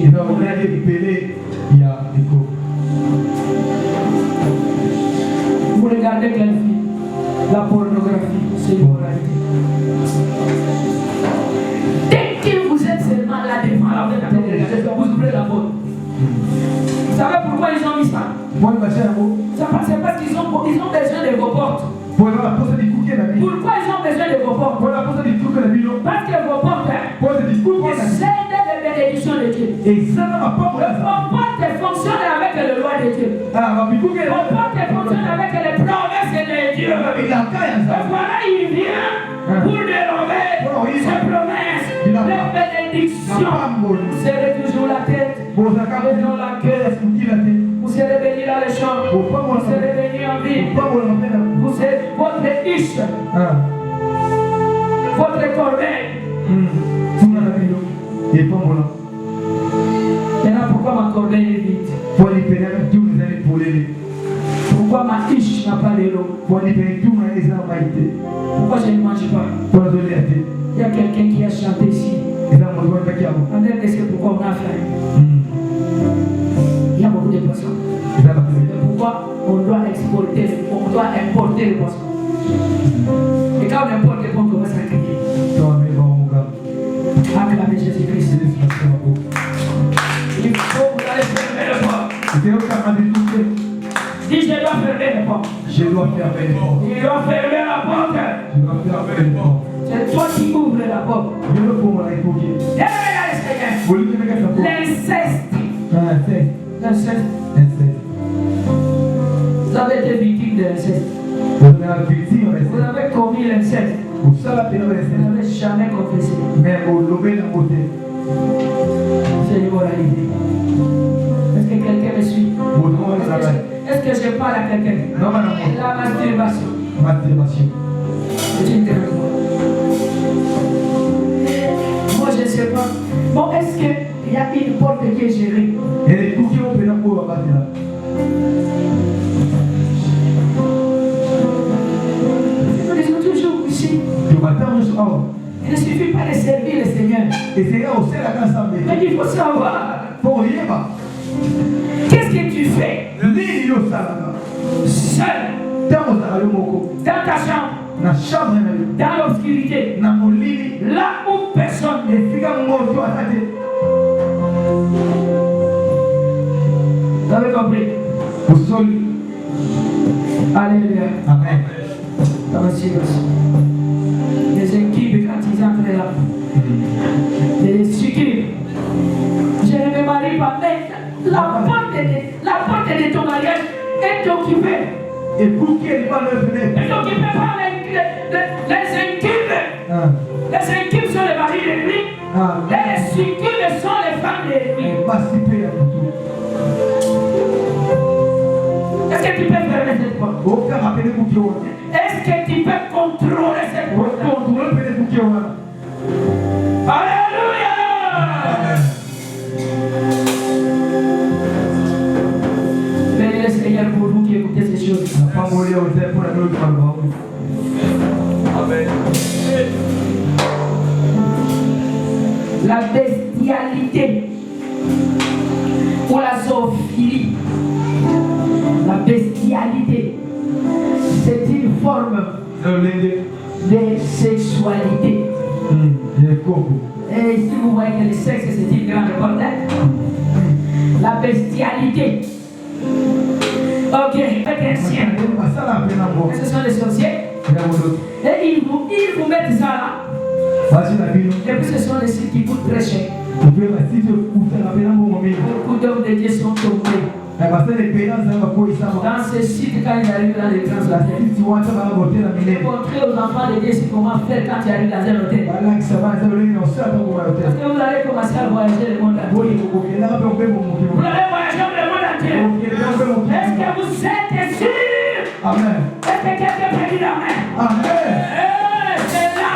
Vous regardez quelle fille? La pornographie, c'est l'immoralité. Dès que vous êtes seulement là devant la télé, vous ouvrez la porte. Vous savez pourquoi ils ont mis ça? C'est parce qu'ils ont besoin de vos portes. Pourquoi ils ont besoin de vos portes? Parce que vos portes possèdent les bénédictions de Dieu. Vos portes fonctionnent avec les lois de Dieu. Vos portes fonctionnent avec les promesses de Dieu. Et voilà, il vient pour dérober ses promesses, les bénédictions. Vous serez toujours la tête et non la queue. Vous serez bénis dans les champs. Vous serez bénis en vie. Vous serez votre iche, votre corbeille. Maintenant, pourquoi ma corbeille est vide? Pourquoi ma iche n'a pas de l'eau? Pourquoi je ne mange pas? Il y a quelqu'un qui a chanté ici. On a c'est pourquoi on a faim. Il y a beaucoup de poissons. Pourquoi on doit importer les poissons? Et quand on importe les poissons, on commence à crier. Acclamez Jésus-Christ. Il faut que vous allez fermer le port. Dis, je dois fermer le port. Il doit fermer la porte. C'est toi qui ouvres la porte. L'inceste. Vous avez été victime de l'inceste. Vous avez commis l'inceste. Vous n'avez jamais confessé. C'est l'immoralité. Est-ce que quelqu'un me suit? Est-ce que je parle à quelqu'un? La masturbation. C'est une terre. Moi je ne sais pas. Bon, est-ce qu'il y a une porte qui est gérée? Nous disons toujours ici. Il ne suffit pas de servir le Seigneur. Mais il faut savoir. Qu'est-ce que tu fais? Seul. Dans ta chambre. Dans l'obscurité. Là où personne ne fait. Vous avez compris? Alléluia. Amen. Les équipes, quand ils entrent là, les équipes, je ne me marie pas, mais la porte de ton mariage est occupée. Et pour qu'elle va le venir? Est occupée par les équipes. Les équipes sont les maris de lui. Et les équipes sont les femmes de lui. Est-ce que tu peux fermer cette porte? Est-ce que tu peux contrôler cette porte? Alléluia! Bénis le Seigneur pour vous qui écoutez ces choses. Amen. La bestialité ou la zoophilie. La bestialité. formes de sexualité. Et ici, vous voyez que le sexe, c'est une grande bordel. La bestialité. Ok, chrétien. Ce sont les sorciers. Et ils vous mettent ça là. Et puis ce sont les sites qui coûtent très cher. Beaucoup d'hommes de Dieu sont tombés. Dans ce site, quand ils arrivent dans les grands hôtels, montrer aux enfants de Dieu comment faire quand ils arrivent dans un hôtel. Parce que vous allez commencer à voyager le monde entier. Vous allez voyager le monde entier. Est-ce que vous êtes sûr? Amen. Est-ce que quelqu'un peut dire Amen? Amen. C'est là.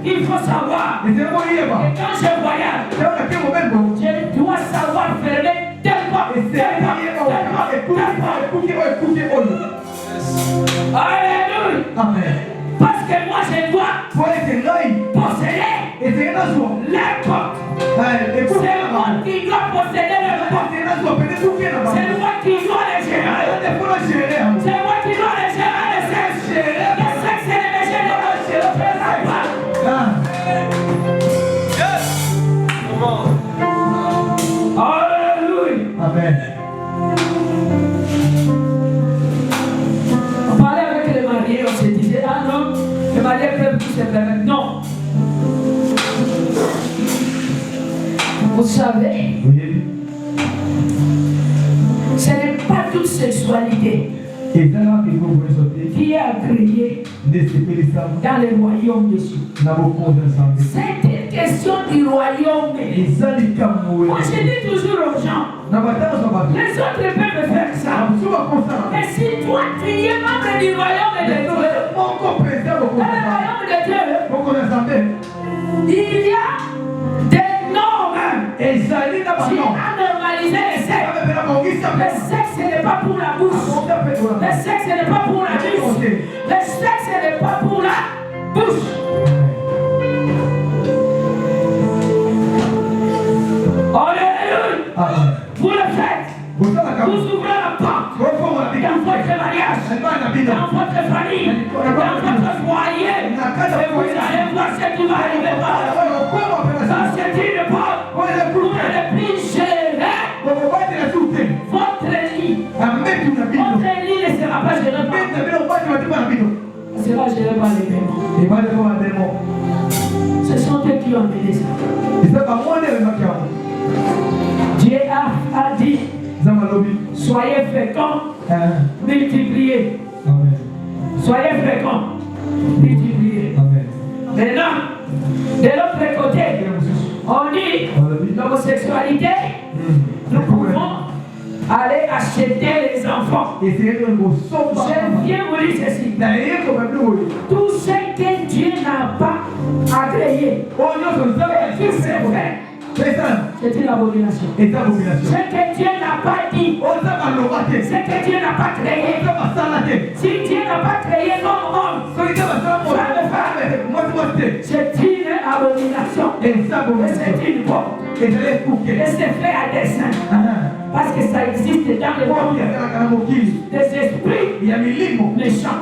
Il faut savoir que quand je voyage, je dois savoir fermer tel pas. Alléluia. Amen. Parce que moi je dois posséder les portes. C'est moi qui dois posséder les portes. C'est moi qui dois les gérer. C'est moi qui dois les gérer, le sexe. Le sexe, c'est le gérer. Alléluia. Amen. On parlait avec les mariés, on se disait, ah non, les mariés peuvent tout se permettre. Non. Vous savez, ce n'est pas toute sexualité qui est agréée dans le royaume de Dieu. C'est une question du royaume. Moi je dis toujours aux gens, les autres peuvent faire ça. Mais si toi tu es membre du royaume de Dieu, dans le royaume de Dieu, il y a des normes qui ont normalisé le sexe. Le sexe n'est pas pour la bouche. Le sexe n'est pas pour la bouche. Le sexe n'est pas pour la bouche. Alléluia. Vous le faites. Vous ouvrez la porte dans votre mariage, dans votre famille, dans votre foyer. Et vous allez voir ce qui va arriver par ça. C'est une porte. Vous n'allez plus gérer votre lit. Votre lit ne sera pas géré par il sera géré par les démons. Ce sont eux qui ont amené ça. Dieu a dit, soyez féconds, multipliez. Soyez féconds, multipliez. Maintenant, de l'autre côté, on dit l'homosexualité, nous pouvons aller acheter les enfants. Je viens vous dire ceci. Tout ce que Dieu n'a pas agréé, qui s'est fait, c'est une abomination. Ce que Dieu n'a pas dit, ce que Dieu n'a pas créé. Si Dieu n'a pas créé l'homme, c'est une abomination. Et c'est une porte. Et c'est fait à dessein. Parce que ça existe dans le monde des esprits méchants.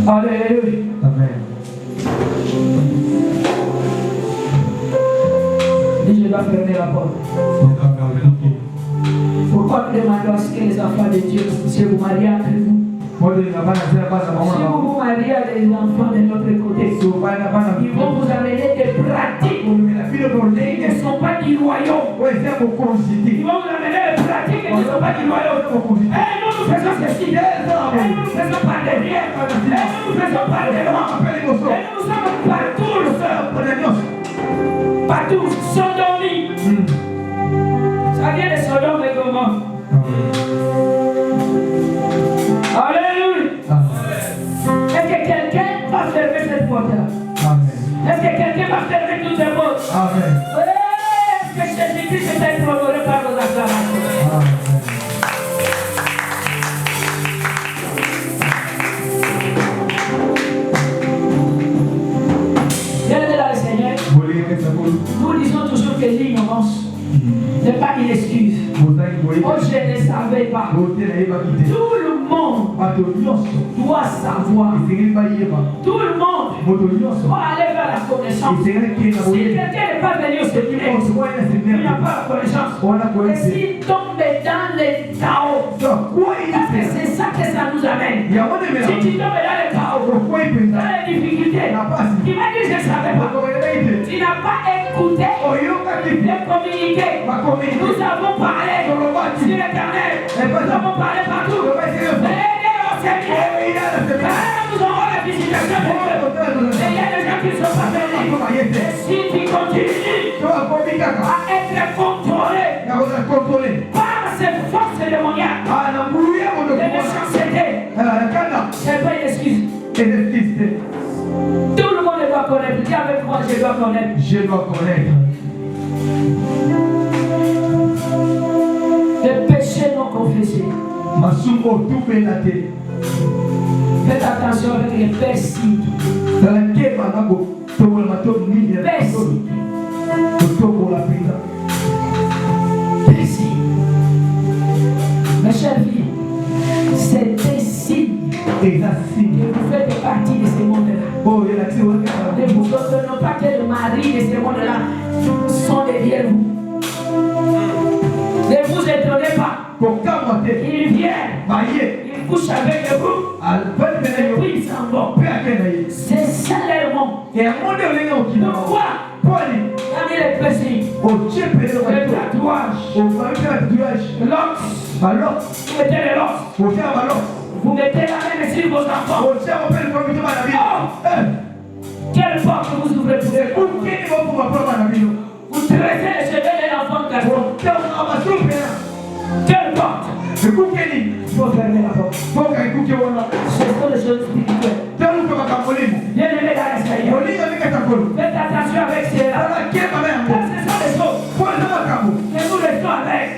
Alléluia. Amen. Dis, je dois fermer la porte. Pourquoi nous demandons à ce que les enfants de Dieu se vous marient entre vous? Si vous vous mariez à des enfants de l'autre côté, ils vont vous amener des pratiques qui ne sont pas du royaume. Ils vont vous amener des pratiques qui ne sont pas du royaume. Et nous faisons ceci. Et nous faisons par derrière. Et nous faisons par devant. Et nous sommes partout. Partout. Sodomie. Ça vient de Sodome et Gomorrhe. Alléluia. Est-ce que quelqu'un va fermer cette porte-là? Est-ce que quelqu'un va fermer toutes ces portes? Est-ce que Jésus-Christ est honoré par nos acclamations? Bien-aimés dans le Seigneur, nous disons toujours que l'ignorance Ce n'est pas une excuse. Oh, je ne savais pas. Tout le monde doit savoir. Tout le monde doit aller vers la connaissance. Si quelqu'un n'est pas venu au séminaire, il n'a pas la connaissance. Et s'il tombe dans les chaos, c'est ça que ça nous amène. Si tu tombes dans les chaos, dans les difficultés, tu vas dire je ne savais pas. Tu n'as pas écouté et communiqué. Nous avons parlé sur l'éternel. Nous avons parlé partout. Venez au séminaire. Nous aurons la visitation de Dieu. Et il y a des gens qui ne sont pas venus. Et si tu continues à être contrôlé par ces forces démoniaques de méchanceté, c'est pas une excuse. Tout le monde doit connaître. Dis avec moi, je dois connaître. Je dois connaître. Les péchés non confessés. Faites attention avec les persides. Persides. Mes chers filles, c'est des signes que vous faites partie de ce monde-là. Ne vous donnons pas que le mari de ce monde-là sont derrière vous. Ne vous étonnez pas. Il vient, il couche avec vous, et puis il s'en va. C'est ça leur monde. Pourquoi? Parmi les plaisirs, le tatouage, l'ox, vous mettez les lox, vous mettez la main sur vos enfants. Oh! Quelle porte vous ouvrez pour vous? Vous traitez les cheveux de l'enfant garçon. Quelle porte? Il faut fermer la porte. Ce sont des choses spirituelles. Bien-aimés dans le Seigneur, faites attention avec cela. Ce sont des choses que nous restons avec.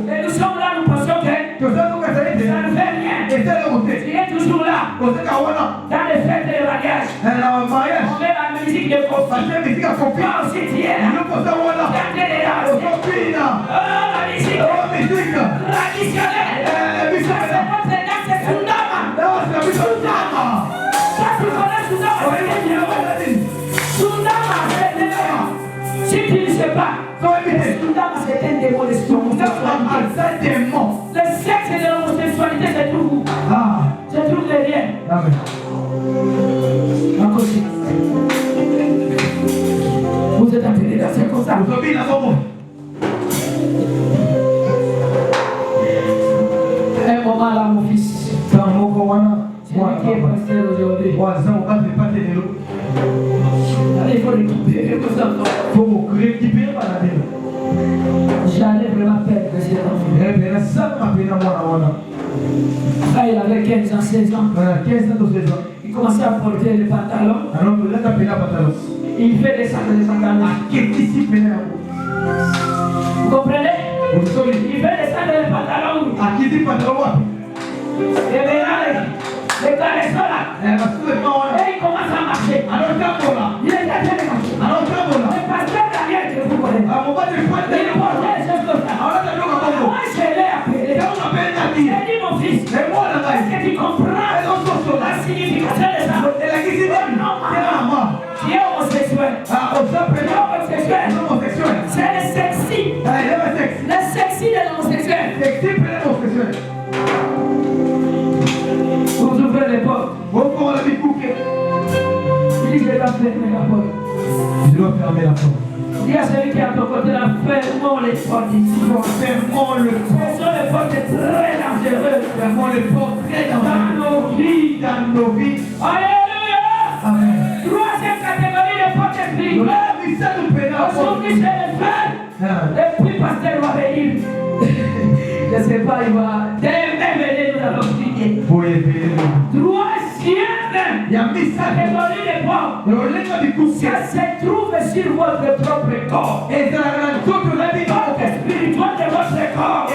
Et nous sommes là, nous pensons que ça ne fait rien. Tu es toujours là. Dans les fêtes et les mariages, on met la musique de conflit. Toi aussi tu es là. Regardez les danses. La musique traditionnelle. C'est votre danse, c'est Sundama. Ça, tu connais Sundama. Sundama, c'est un démon. Si tu ne sais pas, Sundama, c'est un démon de l'homosexualité. Le sexe et l'homosexualité, c'est tout vous. C'est tout les liens. Amen. Vous êtes appelés dans ce comme ça. Un moment là, mon fils. C'est lui qui est pasteur aujourd'hui. Il faut récupérer vos enfants. J'allais vraiment perdre cet enfant. Là, il avait 15 ans, 16 ans. Il commençait à porter les pantalons. Il fait descendre les pantalons. Vous comprenez? Il fait descendre les pantalons. Et maintenant, les caressons là. Et il commence à marcher. Il est en train de marcher. Le pasteur Daniel que vous connaissez. Il portait les choses comme ça. Moi, je l'ai appelé. J'ai dit mon fils, est-ce que tu comprends la signification de ça? Tu es homosexuel. C'est le sexy. Le sexy de l'homosexuel. Vous ouvrez les portes. Il dit je dois fermer la porte. Dis à celui qui est à ton côté là, fermons les portes ici. Fermons les portes. Ce sont les portes très dangereuses. Fermons les portes très dangereuses. Dans nos vies. Alléluia. Amen. Troisième catégorie de portes spirituelles. Aujourd'hui c'est le frère. Et puis pasteur va venir. Je ne sais pas, il va. Demain venir, nous allons prier. Troisième catégorie de portes. Ça se trouve sur votre propre corps. Et dans la porte spirituelle de votre corps. Qui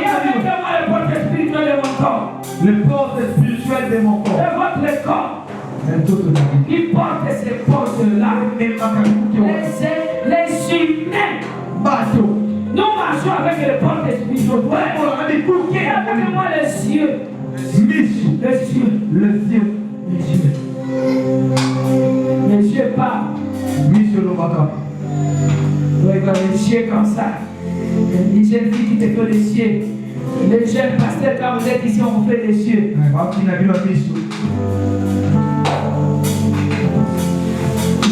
avec moi le porte spirituel de mon corps? Le porte spirituel de mon corps. De votre corps. Il porte ces portes-là. Les humains relation avec les portes spirituelles. Appelez-moi les cieux. Les cieux. Les cieux parlent. Regarde les cieux comme ça. Les jeunes filles qui te font les cieux. Les jeunes pasteurs, quand vous êtes ici, on vous fait les cieux.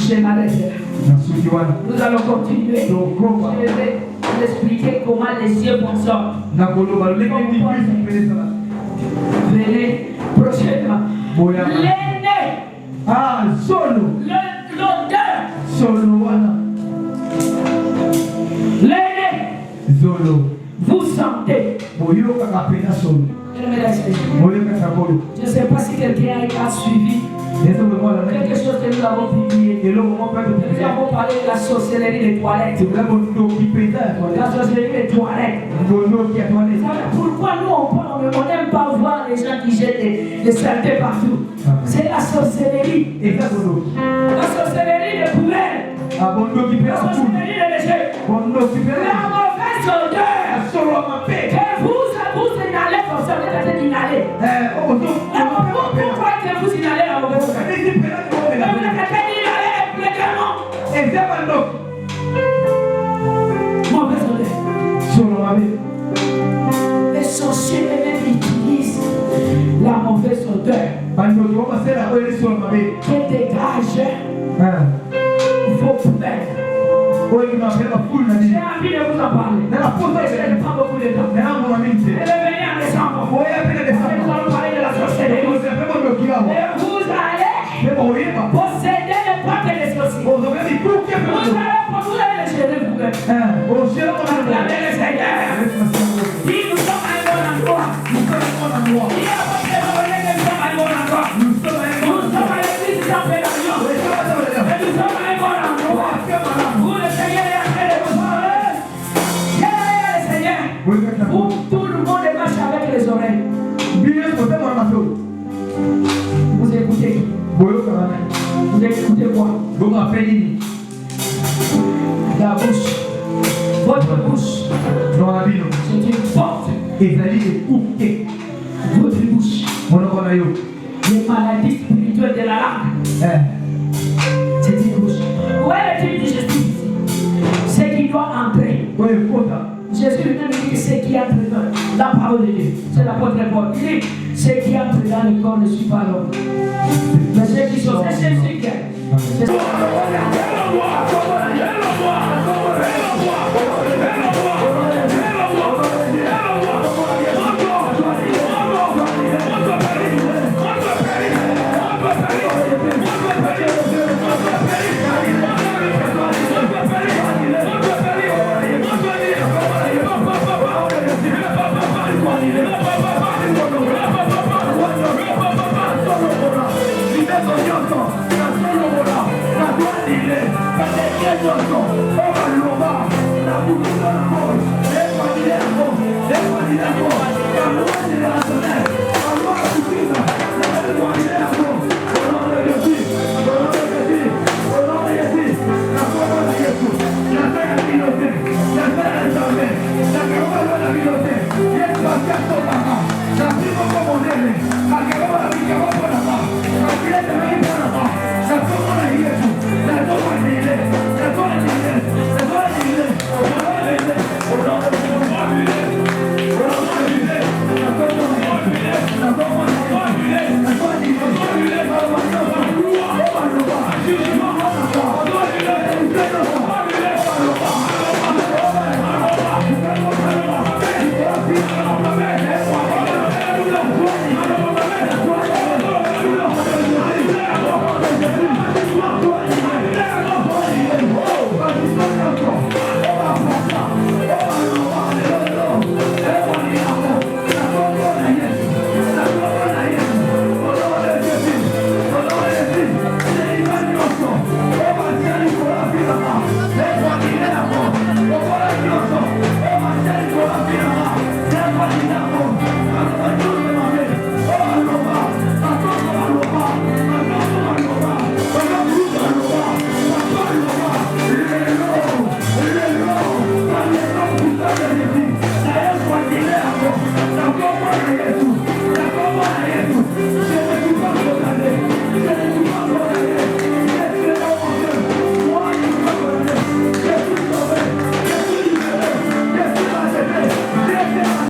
Je m'arrête là. Nous allons continuer. Je vais vous expliquer comment les cieux fonctionnent. Venez prochainement. L'aîné. L'odeur. L'aîné. Vous sentez. Je ne sais pas si quelqu'un a suivi quelque chose que nous avons publié. Nous avons parlé de la sorcellerie des toilettes. La sorcellerie des toilettes. Pourquoi nous on n'aime pas voir les gens qui jettent des saletés partout? C'est la sorcellerie. La sorcellerie des poubelles. La sorcellerie des déchets. La mauvaise odeur. Que vous inhalez comme ça, vous êtes inhalé. Pourquoi que vous inhalez la mauvaise odeur? Vous êtes inhalé légalement. Mauvaise odeur. Les sorciers eux-mêmes utilisent la mauvaise odeur qui dégage vos poubelles. J'ai envie de vous en parler. Je n'ai pas beaucoup de temps. Elle est venue en décembre. Nous allons parler de la sorcellerie. Et vous allez posséder les portes des sorciers. Vous allez les gérer vous-même. Acclamez le Seigneur. Si nous sommes à un bon endroit. Si à votre volonté que nous sommes à un bon endroit. Nous sommes à l'église de Saint-Pédalion. Et nous sommes à un bon endroit. Vous le Seigneur est en train de vous parler. Le Seigneur. Tout le monde marche avec les oreilles. Vous écoutez. Vous écoutez quoi? La bouche. Votre bouche. C'est une porte. Votre bouche. Les maladies spirituelles de la langue. C'est une bouche. Où est le type digestif ici? C'est qui doit entrer. Jésus lui-même dit que c'est qui entre dans la parole de Dieu. C'est l'apôtre Paul. Il dit c'est qui entre dans le corps ne suit pas l'homme. Mais c'est qui sont c'est Jésus qui est.